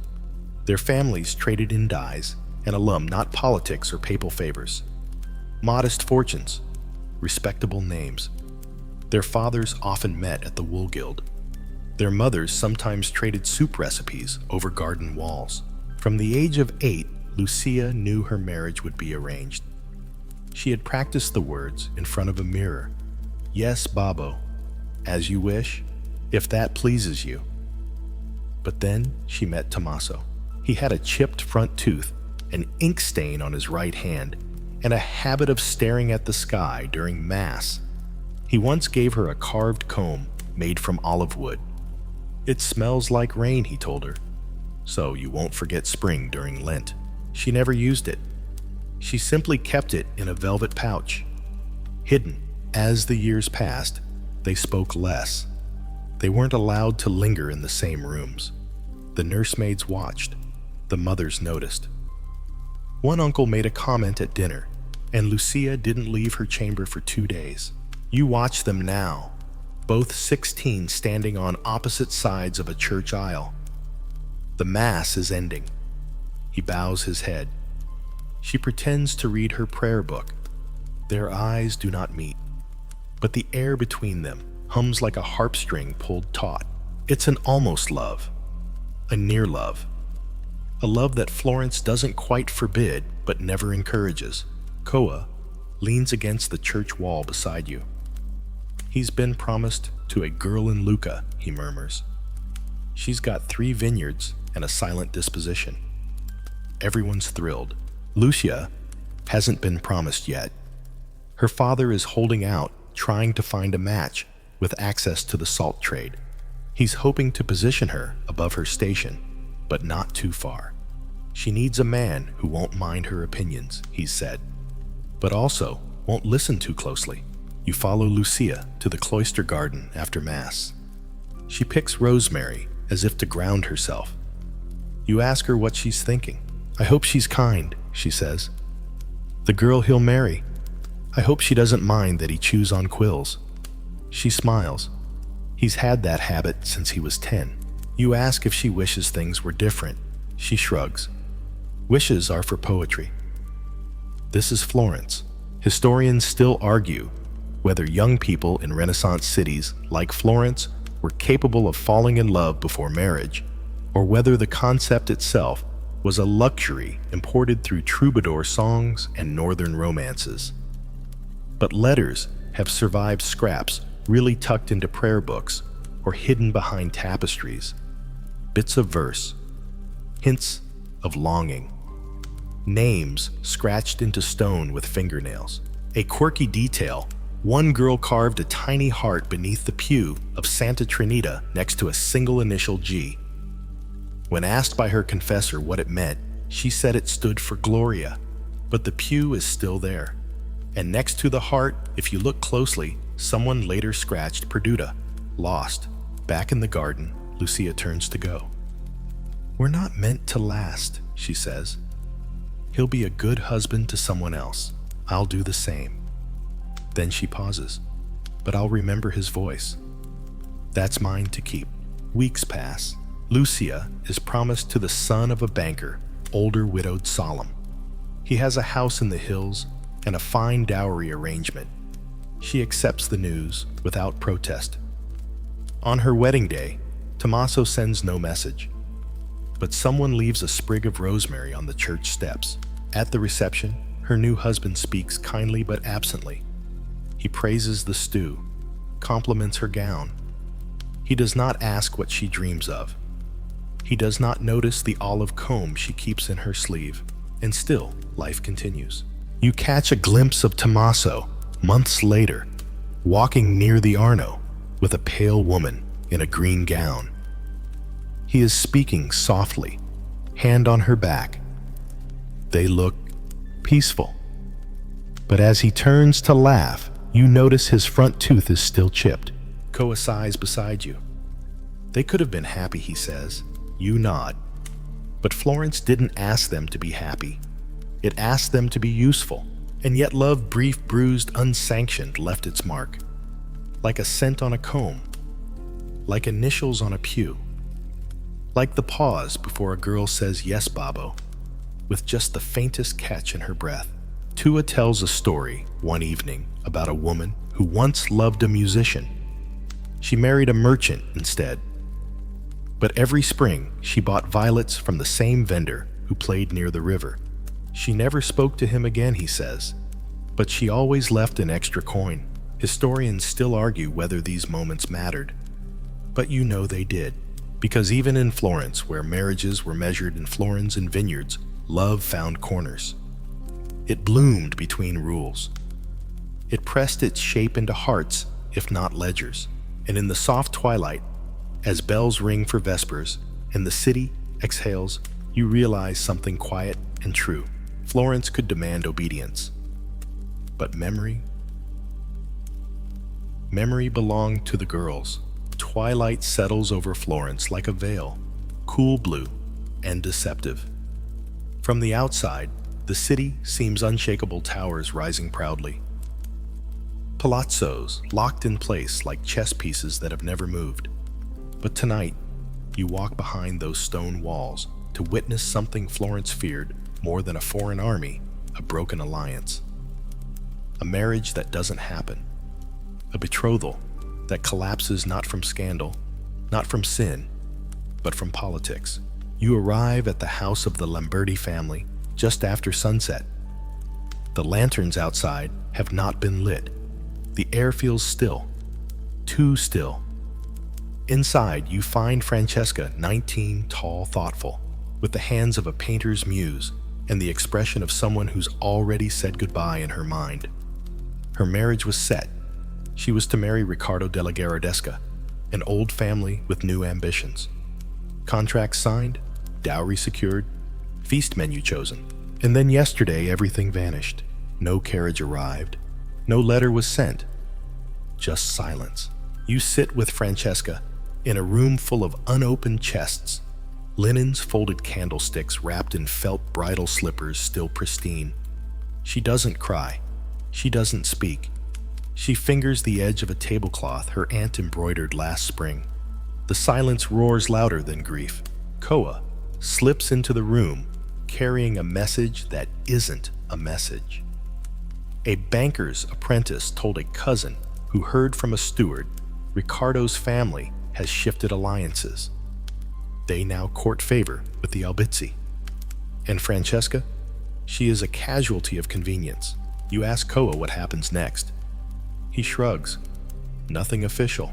Their families traded in dyes and alum, not politics or papal favors. Modest fortunes, respectable names. Their fathers often met at the wool guild. Their mothers sometimes traded soup recipes over garden walls. From the age of 8, Lucia knew her marriage would be arranged. She had practiced the words in front of a mirror. Yes, Babbo, as you wish, if that pleases you. But then she met Tommaso. He had a chipped front tooth, an ink stain on his right hand, and a habit of staring at the sky during Mass. He once gave her a carved comb made from olive wood. It smells like rain, he told her, so you won't forget spring during Lent. She never used it. She simply kept it in a velvet pouch, hidden. As the years passed, they spoke less. They weren't allowed to linger in the same rooms. The nursemaids watched. The mothers noticed. One uncle made a comment at dinner, and Lucia didn't leave her chamber for 2 days. You watch them now, both 16 standing on opposite sides of a church aisle. The Mass is ending. He bows his head. She pretends to read her prayer book. Their eyes do not meet, but the air between them hums like a harp string pulled taut. It's an almost love, a near love, a love that Florence doesn't quite forbid but never encourages. Koa leans against the church wall beside you. He's been promised to a girl in Lucca, he murmurs. She's got 3 vineyards and a silent disposition. Everyone's thrilled. Lucia hasn't been promised yet. Her father is holding out, trying to find a match with access to the salt trade. He's hoping to position her above her station, but not too far. She needs a man who won't mind her opinions, he's said, but also won't listen too closely. You follow Lucia to the cloister garden after Mass. She picks rosemary as if to ground herself. You ask her what she's thinking. I hope she's kind, she says. The girl he'll marry. I hope she doesn't mind that he chews on quills. She smiles. He's had that habit since he was 10. You ask if she wishes things were different. She shrugs. Wishes are for poetry. This is Florence. Historians still argue whether young people in Renaissance cities like Florence were capable of falling in love before marriage, or whether the concept itself was a luxury imported through troubadour songs and northern romances. But letters have survived scraps really tucked into prayer books or hidden behind tapestries. Bits of verse, hints of longing, names scratched into stone with fingernails. A quirky detail: one girl carved a tiny heart beneath the pew of Santa Trinita next to a single initial G. When asked by her confessor what it meant, she said it stood for Gloria, but the pew is still there. And next to the heart, if you look closely, someone later scratched Perduta, lost. Back in the garden, Lucia turns to go. We're not meant to last, she says. He'll be a good husband to someone else. I'll do the same. Then she pauses, but I'll remember his voice. That's mine to keep. Weeks pass. Lucia is promised to the son of a banker, older widowed Solemn. He has a house in the hills and a fine dowry arrangement. She accepts the news without protest. On her wedding day, Tommaso sends no message, but someone leaves a sprig of rosemary on the church steps. At the reception, her new husband speaks kindly but absently. He praises the stew, compliments her gown. He does not ask what she dreams of. He does not notice the olive comb she keeps in her sleeve, and still, life continues. You catch a glimpse of Tommaso, months later, walking near the Arno with a pale woman in a green gown. He is speaking softly, hand on her back. They look peaceful. But as he turns to laugh, you notice his front tooth is still chipped. Koa sighs beside you. They could have been happy, he says. You nod. But Florence didn't ask them to be happy. It asked them to be useful. And yet love, brief, bruised, unsanctioned, left its mark. Like a scent on a comb. Like initials on a pew. Like the pause before a girl says yes, Babo, with just the faintest catch in her breath. Tua tells a story one evening about a woman who once loved a musician. She married a merchant instead. But every spring, she bought violets from the same vendor who played near the river. She never spoke to him again, he says, but she always left an extra coin. Historians still argue whether these moments mattered. But you know they did, because even in Florence, where marriages were measured in florins and vineyards, love found corners. It bloomed between rules. It pressed its shape into hearts, if not ledgers. And in the soft twilight, as bells ring for vespers and the city exhales, you realize something quiet and true. Florence could demand obedience. But memory belonged to the girls. Twilight settles over Florence like a veil, cool blue and deceptive. From the outside, the city seems unshakable towers rising proudly. Palazzos locked in place like chess pieces that have never moved. But tonight, you walk behind those stone walls to witness something Florence feared more than a foreign army, a broken alliance. A marriage that doesn't happen. A betrothal that collapses not from scandal, not from sin, but from politics. You arrive at the house of the Lamberti family just after sunset. The lanterns outside have not been lit. The air feels still, too still. Inside, you find Francesca, 19, tall, thoughtful, with the hands of a painter's muse and the expression of someone who's already said goodbye in her mind. Her marriage was set. She was to marry Riccardo della Gherardesca, an old family with new ambitions. Contract signed, dowry secured, feast menu chosen. And then yesterday, everything vanished. No carriage arrived. No letter was sent. Just silence. You sit with Francesca in a room full of unopened chests, linens, folded candlesticks wrapped in felt bridal slippers still pristine. She doesn't cry. She doesn't speak. She fingers the edge of a tablecloth her aunt embroidered last spring. The silence roars louder than grief. Koa slips into the room, carrying a message that isn't a message. A banker's apprentice told a cousin who heard from a steward, Riccardo's family has shifted alliances. They now court favor with the Albizzi. And Francesca? She is a casualty of convenience. You ask Koa what happens next. He shrugs. Nothing official,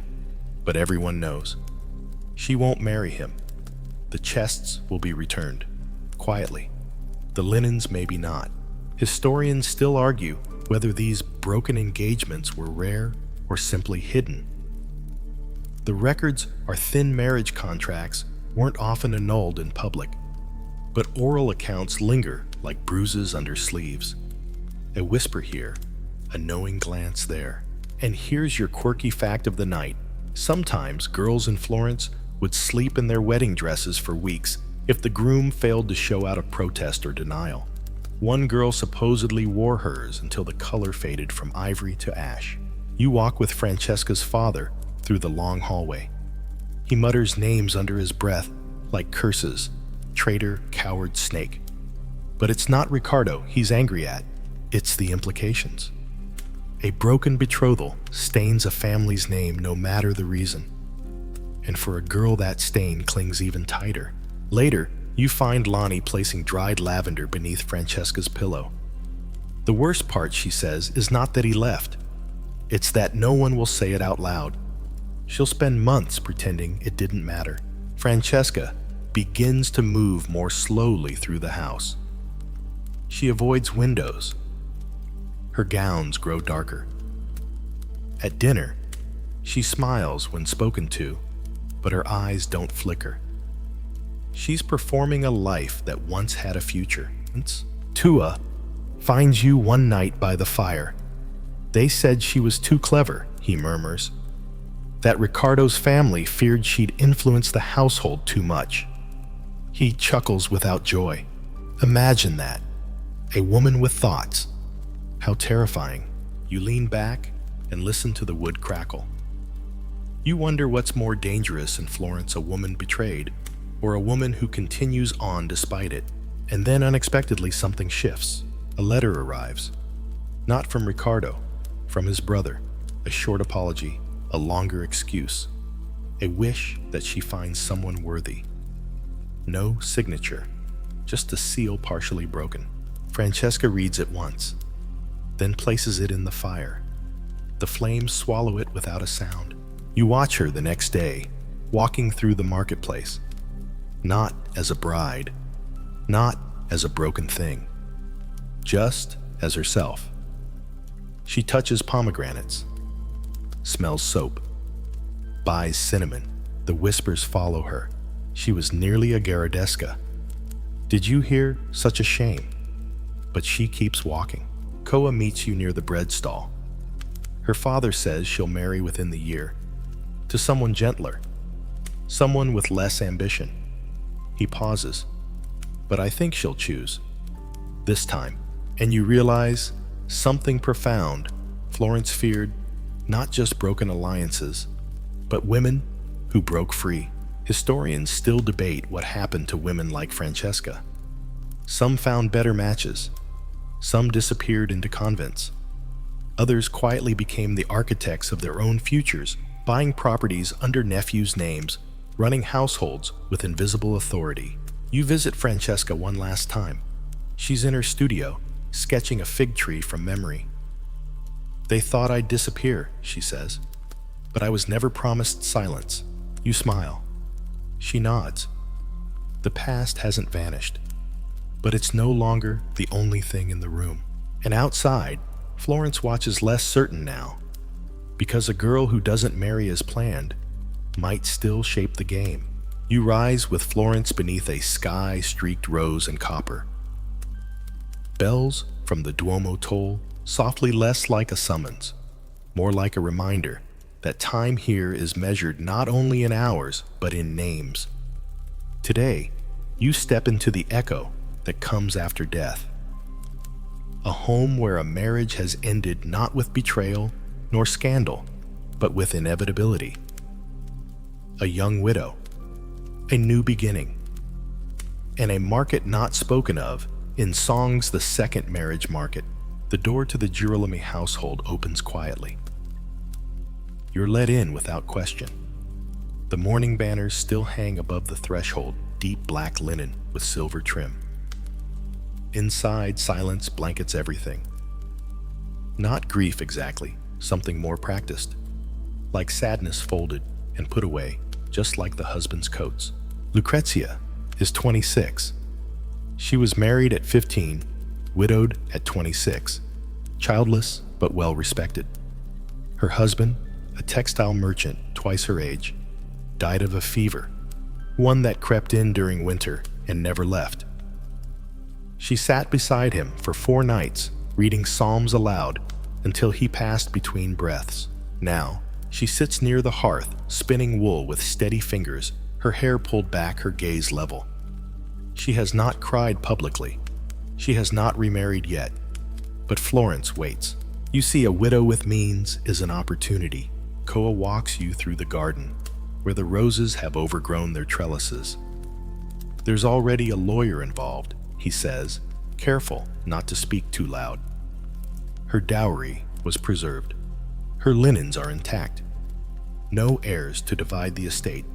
but everyone knows. She won't marry him. The chests will be returned, quietly. The linens maybe not. Historians still argue whether these broken engagements were rare or simply hidden. The records are thin marriage contracts weren't often annulled in public, but oral accounts linger like bruises under sleeves. A whisper here, a knowing glance there. And here's your quirky fact of the night. Sometimes girls in Florence would sleep in their wedding dresses for weeks if the groom failed to show out of protest or denial. One girl supposedly wore hers until the color faded from ivory to ash. You walk with Francesca's father through the long hallway. He mutters names under his breath like curses, traitor, coward, snake. But it's not Riccardo he's angry at, it's the implications. A broken betrothal stains a family's name no matter the reason. And for a girl, that stain clings even tighter. Later, you find Lonnie placing dried lavender beneath Francesca's pillow. The worst part, she says, is not that he left. It's that no one will say it out loud. She'll spend months pretending it didn't matter. Francesca begins to move more slowly through the house. She avoids windows. Her gowns grow darker. At dinner, she smiles when spoken to, but her eyes don't flicker. She's performing a life that once had a future. Tua finds you one night by the fire. They said she was too clever, he murmurs. That Riccardo's family feared she'd influenced the household too much. He chuckles without joy. Imagine that. A woman with thoughts. How terrifying. You lean back and listen to the wood crackle. You wonder what's more dangerous in Florence, a woman betrayed, or a woman who continues on despite it. And then unexpectedly something shifts. A letter arrives. Not from Ricardo, from his brother. A short apology, a longer excuse. A wish that she finds someone worthy. No signature, just a seal partially broken. Francesca reads it once, then places it in the fire. The flames swallow it without a sound. You watch her the next day, walking through the marketplace. Not as a bride, not as a broken thing, just as herself. She touches pomegranates, smells soap, buys cinnamon. The whispers follow her. She was nearly a Garadesca. Did you hear? Such a shame. But she keeps walking. Koa meets you near the bread stall. Her father says she'll marry within the year, to someone gentler, someone with less ambition. He pauses. But I think she'll choose. This time. And you realize something profound. Florence feared not just broken alliances, but women who broke free. Historians still debate what happened to women like Francesca. Some found better matches. Some disappeared into convents. Others quietly became the architects of their own futures, buying properties under nephews' names, running households with invisible authority. You visit Francesca one last time. She's in her studio, sketching a fig tree from memory. They thought I'd disappear, she says, but I was never promised silence. You smile. She nods. The past hasn't vanished, but it's no longer the only thing in the room. And outside, Florence watches less certain now, because a girl who doesn't marry as planned might still shape the game. You rise with Florence beneath a sky streaked rose and copper. Bells from the Duomo toll, softly, less like a summons, more like a reminder that time here is measured not only in hours, but in names. Today, you step into the echo that comes after death. A home where a marriage has ended not with betrayal nor scandal, but with inevitability. A young widow, a new beginning, and a market not spoken of in songs, the second marriage market. The door to the Girolami household opens quietly. You're let in without question. The mourning banners still hang above the threshold, deep black linen with silver trim. Inside, silence blankets everything. Not grief exactly, something more practiced, like sadness folded and put away, just like the husband's coats. Lucrezia is 26. She was married at 15, widowed at 26, childless but well respected. Her husband, a textile merchant twice her age, died of a fever, one that crept in during winter and never left. She sat beside him for 4 nights, reading psalms aloud until he passed between breaths. Now, she sits near the hearth, spinning wool with steady fingers, her hair pulled back, her gaze level. She has not cried publicly. She has not remarried yet. But Florence waits. You see, a widow with means is an opportunity. Koa walks you through the garden, where the roses have overgrown their trellises. There's already a lawyer involved, he says, careful not to speak too loud. Her dowry was preserved. Her linens are intact. No heirs to divide the estate.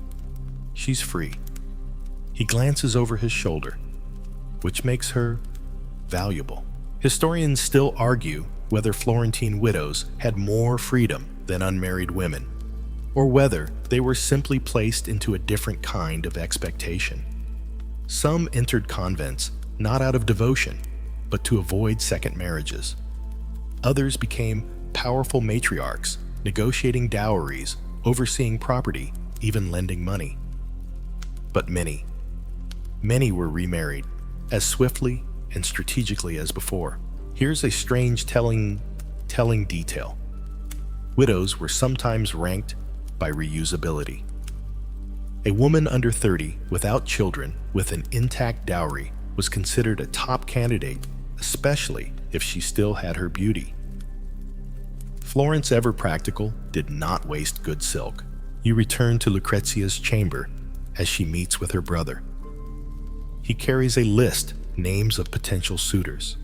She's free. He glances over his shoulder, which makes her valuable. Historians still argue whether Florentine widows had more freedom than unmarried women, or whether they were simply placed into a different kind of expectation. Some entered convents not out of devotion, but to avoid second marriages. Others became powerful matriarchs, negotiating dowries, overseeing property, even lending money. But many were remarried, as swiftly and strategically as before. Here's a strange telling detail. Widows were sometimes ranked by reusability. A woman under 30 without children with an intact dowry was considered a top candidate, especially if she still had her beauty. Florence, ever practical, did not waste good silk. You return to Lucrezia's chamber as she meets with her brother. He carries a list, names of potential suitors,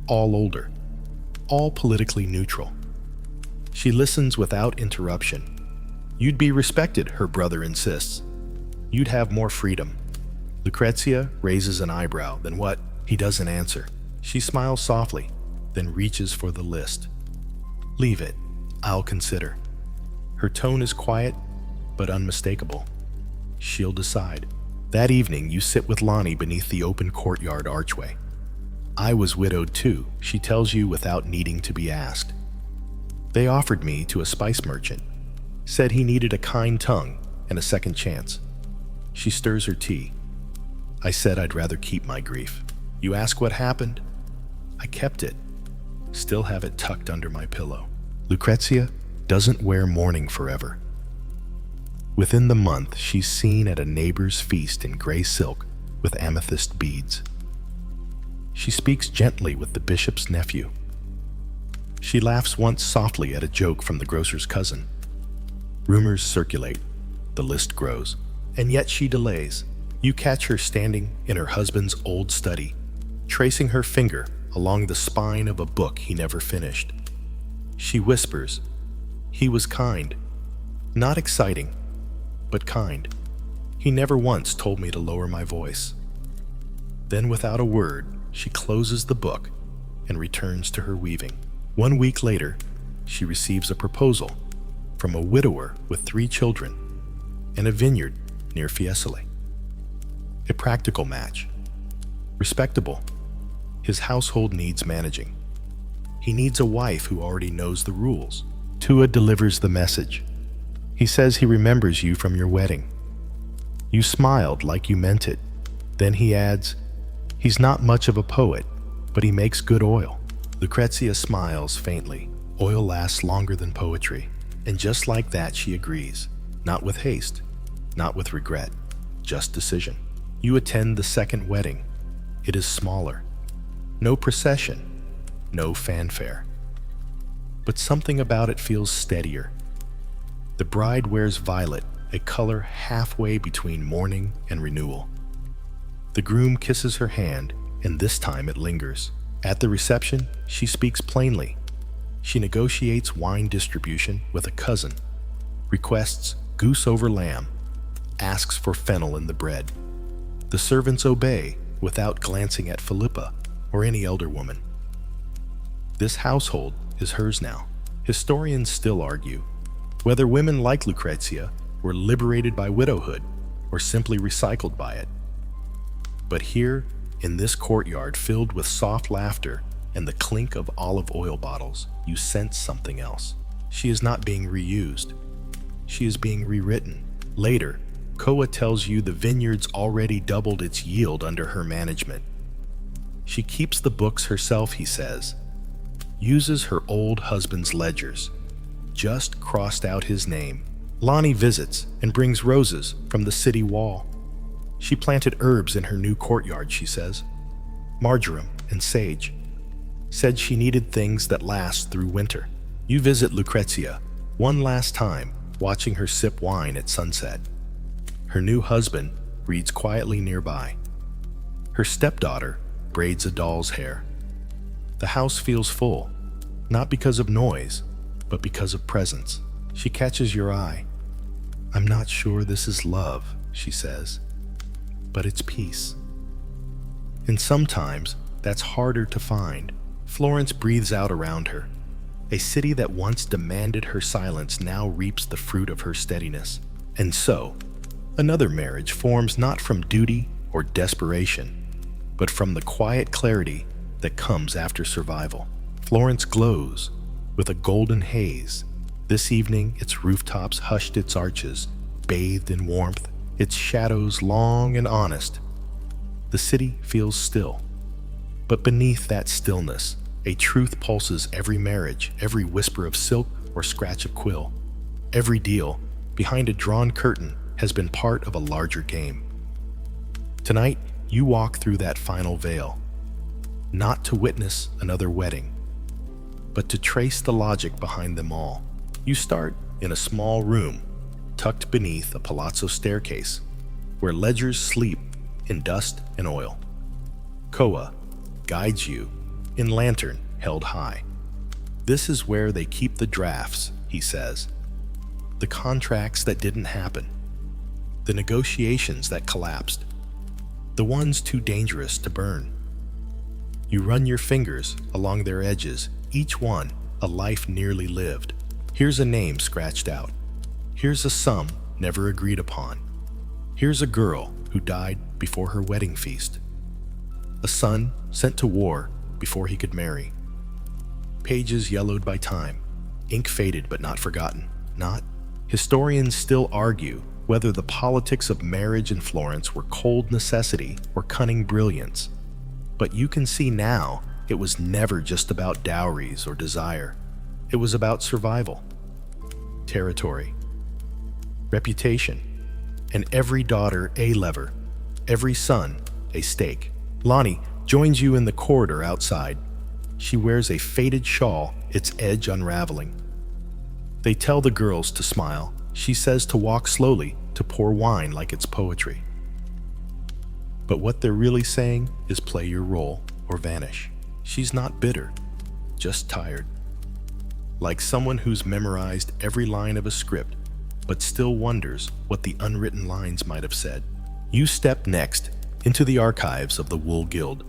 all older, all politically neutral. She listens without interruption. You'd be respected, her brother insists. You'd have more freedom. Lucrezia raises an eyebrow. Then what? He doesn't answer. She smiles softly, then reaches for the list. Leave it. I'll consider. Her tone is quiet, but unmistakable. She'll decide. That evening, you sit with Lonnie beneath the open courtyard archway. I was widowed too, she tells you without needing to be asked. They offered me to a spice merchant. Said he needed a kind tongue and a second chance. She stirs her tea. I said I'd rather keep my grief. You ask what happened? I kept it. Still have it tucked under my pillow. Lucrezia doesn't wear mourning forever. Within the month, she's seen at a neighbor's feast in gray silk with amethyst beads. She speaks gently with the bishop's nephew. She laughs once softly at a joke from the grocer's cousin. Rumors circulate. The list grows. And yet she delays. You catch her standing in her husband's old study, tracing her finger along the spine of a book he never finished. She whispers, "He was kind. Not exciting, but kind. He never once told me to lower my voice." Then without a word, she closes the book and returns to her weaving. 1 week later, she receives a proposal from a widower with 3 children and a vineyard near Fiesole. A practical match. Respectable. His household needs managing. He needs a wife who already knows the rules. Tua delivers the message. He says he remembers you from your wedding. You smiled like you meant it. Then he adds, he's not much of a poet, but he makes good oil. Lucrezia smiles faintly. Oil lasts longer than poetry. And just like that, she agrees. Not with haste, not with regret, just decision. You attend the second wedding. It is smaller. No procession, no fanfare. But something about it feels steadier. The bride wears violet, a color halfway between mourning and renewal. The groom kisses her hand, and this time it lingers. At the reception, she speaks plainly. She negotiates wine distribution with a cousin, requests goose over lamb, asks for fennel in the bread. The servants obey without glancing at Philippa or any elder woman. This household is hers now. Historians still argue whether women like Lucrezia were liberated by widowhood or simply recycled by it. But here, in this courtyard filled with soft laughter and the clink of olive oil bottles, you sense something else. She is not being reused. She is being rewritten. Later, Koa tells you the vineyard's already doubled its yield under her management. She keeps the books herself, he says, uses her old husband's ledgers, just crossed out his name. Lonnie visits and brings roses from the city wall. She planted herbs in her new courtyard, she says, marjoram and sage. Said she needed things that last through winter. You visit Lucrezia one last time, watching her sip wine at sunset. Her new husband reads quietly nearby. Her stepdaughter braids a doll's hair. The house feels full, not because of noise, but because of presence. She catches your eye. "I'm not sure this is love," she says, "but it's peace." And sometimes that's harder to find. Florence breathes out around her. A city that once demanded her silence now reaps the fruit of her steadiness. And so, another marriage forms not from duty or desperation, but from the quiet clarity that comes after survival. Florence glows with a golden haze. This evening, its rooftops hushed its arches, bathed in warmth, its shadows long and honest. The city feels still. But beneath that stillness, a truth pulses every marriage, every whisper of silk or scratch of quill. Every deal, behind a drawn curtain, has been part of a larger game. Tonight, you walk through that final veil. not to witness another wedding, but to trace the logic behind them all. You start in a small room tucked beneath a palazzo staircase where ledgers sleep in dust and oil. Koa guides you in lantern held high. This is where they keep the drafts, he says. The contracts that didn't happen. The negotiations that collapsed. The ones too dangerous to burn. You run your fingers along their edges, each one a life nearly lived. Here's a name scratched out. Here's a sum never agreed upon. Here's a girl who died before her wedding feast. A son sent to war before he could marry. Pages yellowed by time, ink faded but not forgotten. Not. Historians still argue whether the politics of marriage in Florence were cold necessity or cunning brilliance. But you can see now it was never just about dowries or desire. It was about survival, territory, reputation, and every daughter a lever, every son a stake. Lonnie joins you in the corridor outside. She wears a faded shawl, its edge unraveling. They tell the girls to smile. She says to walk slowly, to pour wine like it's poetry. But what they're really saying is play your role or vanish. She's not bitter, just tired. Like someone who's memorized every line of a script, but still wonders what the unwritten lines might have said. You step next into the archives of the Wool Guild.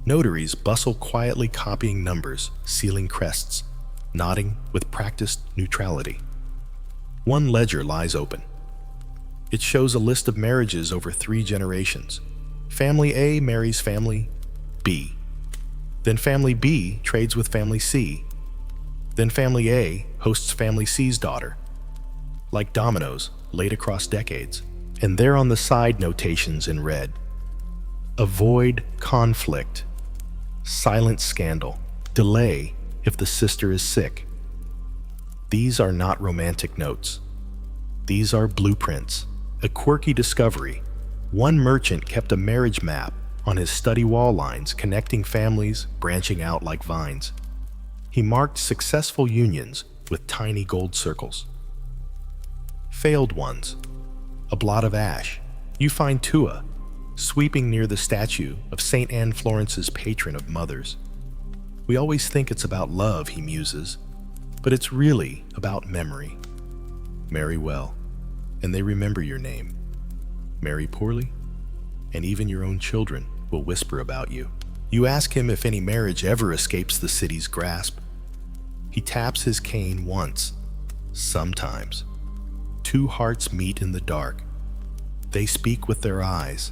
Notaries bustle quietly copying numbers, sealing crests, nodding with practiced neutrality. One ledger lies open. It shows a list of marriages over 3 generations. Family A marries Family B. Then Family B trades with Family C. Then Family A hosts Family C's daughter. Like dominoes laid across decades. And there on the side notations in red. Avoid conflict. Silent scandal. Delay if the sister is sick. These are not romantic notes. These are blueprints. A quirky discovery. One merchant kept a marriage map on his study wall lines, connecting families, branching out like vines. He marked successful unions with tiny gold circles. Failed ones. A blot of ash. You find Tua, sweeping near the statue of St. Anne Florence's patron of mothers. We always think it's about love, he muses, but it's really about memory. Marry well, and they remember your name. Marry poorly, and even your own children will whisper about you. You ask him if any marriage ever escapes the city's grasp. He taps his cane once. Sometimes. 2 hearts meet in the dark. They speak with their eyes.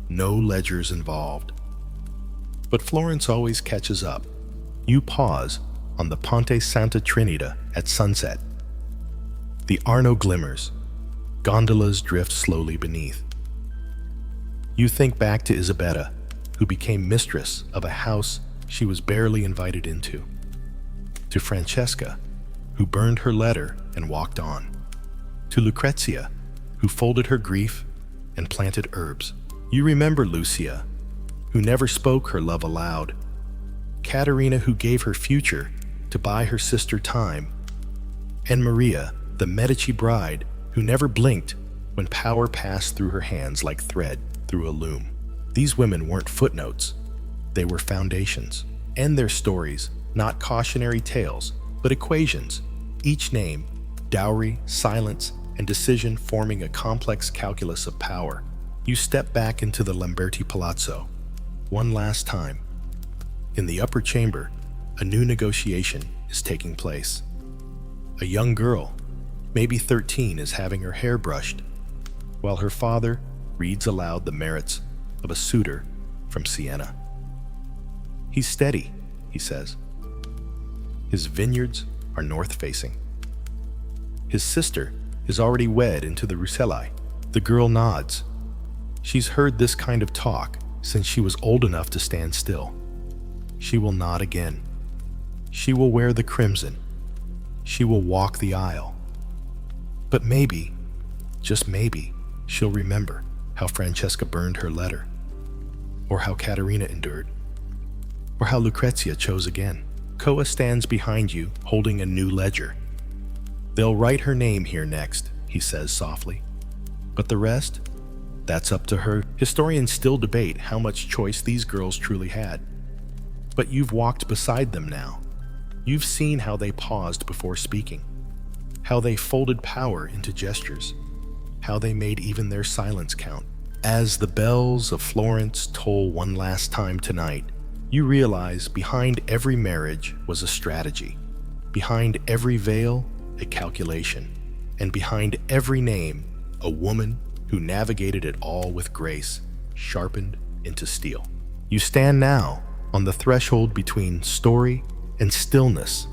No ledgers involved. But Florence always catches up. You pause on the Ponte Santa Trinita at sunset. The Arno glimmers. Gondolas drift slowly beneath. You think back to Isabetta, who became mistress of a house she was barely invited into. To Francesca, who burned her letter and walked on. To Lucrezia, who folded her grief and planted herbs. You remember Lucia, who never spoke her love aloud. Caterina, who gave her future to buy her sister time. And Maria, the Medici bride, who never blinked when power passed through her hands like thread through a loom. These women weren't footnotes. They were foundations. And their stories, not cautionary tales, but equations. Each name, dowry, silence, and decision forming a complex calculus of power. You step back into the Lamberti Palazzo. One last time. In the upper chamber, a new negotiation is taking place. A young girl, maybe 13, is having her hair brushed, while her father reads aloud the merits of a suitor from Siena. He's steady, he says. His vineyards are north-facing. His sister is already wed into the Rucellai. The girl nods. She's heard this kind of talk since she was old enough to stand still. She will nod again. She will wear the crimson. She will walk the aisle. But maybe, just maybe, she'll remember how Francesca burned her letter, or how Caterina endured. or how Lucrezia chose again. Koa stands behind you, holding a new ledger. "They'll write her name here next," he says softly. "But the rest? That's up to her." Historians still debate how much choice these girls truly had. But you've walked beside them now. You've seen how they paused before speaking, how they folded power into gestures, how they made even their silence count. As the bells of Florence toll one last time tonight, you realize behind every marriage was a strategy, behind every veil, a calculation, and behind every name, a woman who navigated it all with grace, sharpened into steel. You stand now on the threshold between story and stillness,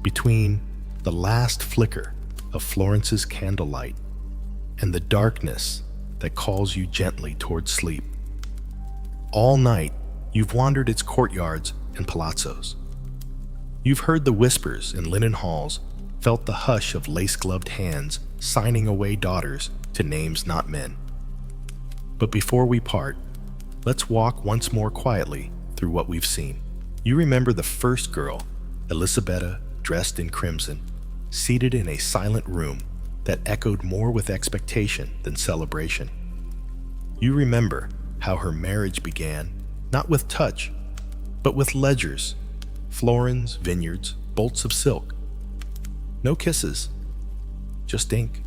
between the last flicker of Florence's candlelight and the darkness that calls you gently towards sleep. All night, you've wandered its courtyards and palazzos. You've heard the whispers in linen halls, felt the hush of lace-gloved hands signing away daughters to names not men. But before we part, let's walk once more quietly through what we've seen. You remember the first girl, Elisabetta, dressed in crimson, seated in a silent room that echoed more with expectation than celebration. You remember how her marriage began, not with touch, but with ledgers, florins, vineyards, bolts of silk. No kisses, just ink.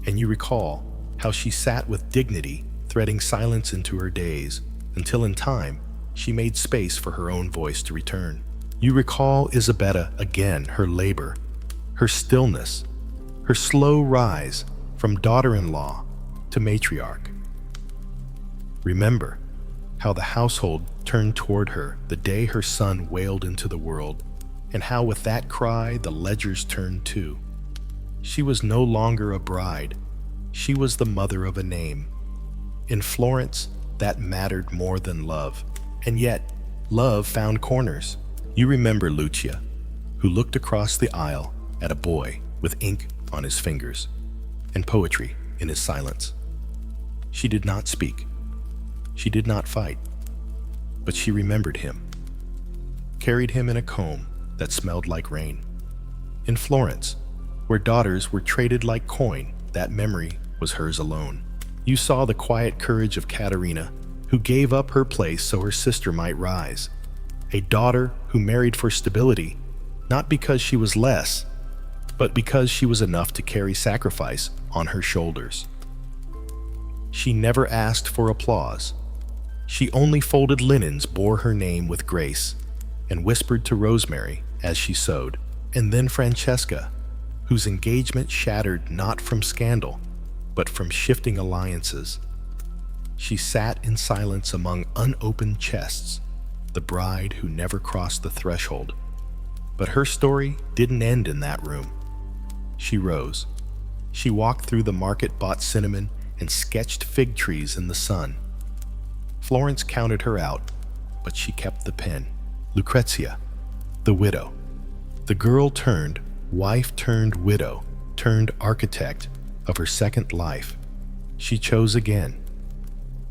And you recall how she sat with dignity, threading silence into her days, until in time, she made space for her own voice to return. You recall Isabetta again, her labor, her stillness, her slow rise from daughter-in-law to matriarch. Remember how the household turned toward her the day her son wailed into the world, and how with that cry the ledgers turned too. She was no longer a bride, she was the mother of a name. In Florence, that mattered more than love, and yet love found corners. You remember Lucia, who looked across the aisle at a boy with ink on his fingers and poetry in his silence. She did not speak. She did not fight, but she remembered him, carried him in a comb that smelled like rain. In Florence, where daughters were traded like coin, that memory was hers alone. You saw the quiet courage of Caterina, who gave up her place so her sister might rise. A daughter who married for stability, not because she was less, but because she was enough to carry sacrifice on her shoulders. She never asked for applause. She only folded linens, bore her name with grace, and whispered to Rosemary as she sewed. And then Francesca, whose engagement shattered not from scandal, but from shifting alliances. She sat in silence among unopened chests, the bride who never crossed the threshold. But her story didn't end in that room. She rose. She walked through the market-bought cinnamon and sketched fig trees in the sun. Florence counted her out, but she kept the pen. Lucrezia, the widow. The girl turned, wife turned widow, turned architect of her second life. She chose again,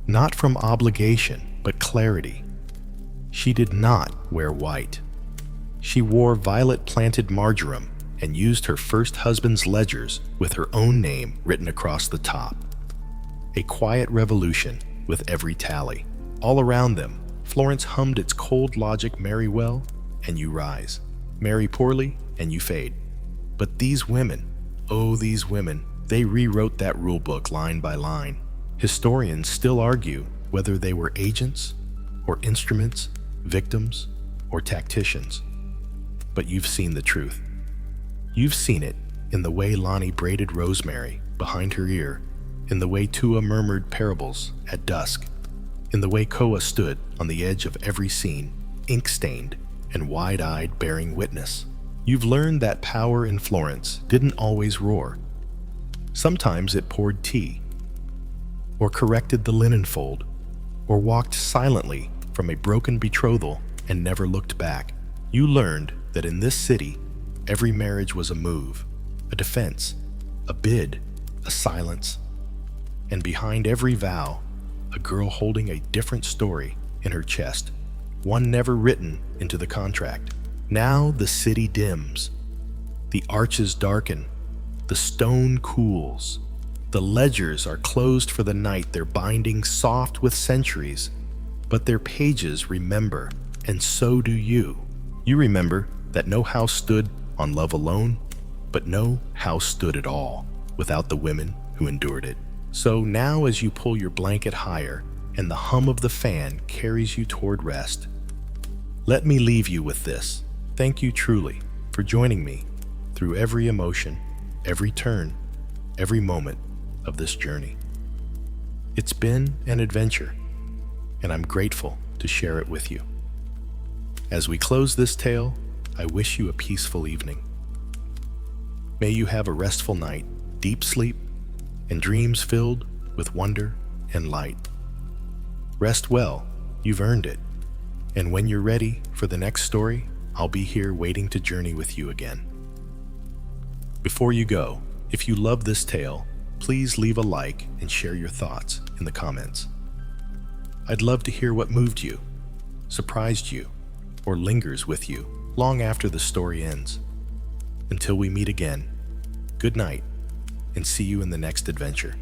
not from obligation, but clarity. She did not wear white. She wore violet-planted marjoram and used her first husband's ledgers with her own name written across the top. A quiet revolution with every tally. All around them, Florence hummed its cold logic, marry well, and you rise. Marry poorly, and you fade. But these women, oh, these women, they rewrote that rule book line by line. Historians still argue whether they were agents or instruments, victims or tacticians. But you've seen the truth. You've seen it in the way Lonnie braided Rosemary behind her ear, in the way Tua murmured parables at dusk, in the way Koa stood on the edge of every scene, ink-stained and wide-eyed bearing witness. You've learned that power in Florence didn't always roar. Sometimes it poured tea, or corrected the linen fold, or walked silently from a broken betrothal and never looked back. You learned that in this city, every marriage was a move, a defense, a bid, a silence, and behind every vow, a girl holding a different story in her chest. one never written into the contract. Now the city dims, the arches darken, the stone cools. The ledgers are closed for the night, their bindings soft with centuries, but their pages remember, and so do you. You remember that no house stood on love alone, but no house stood at all without the women who endured it. So now as you pull your blanket higher and the hum of the fan carries you toward rest, let me leave you with this. Thank you truly for joining me through every emotion, every turn, every moment of this journey. It's been an adventure, and I'm grateful to share it with you. As we close this tale, I wish you a peaceful evening. May you have a restful night, deep sleep, and dreams filled with wonder and light. Rest well, you've earned it. And when you're ready for the next story, I'll be here waiting to journey with you again. Before you go, if you love this tale, please leave a like and share your thoughts in the comments. I'd love to hear what moved you, surprised you, or lingers with you long after the story ends. Until we meet again, good night, and see you in the next adventure.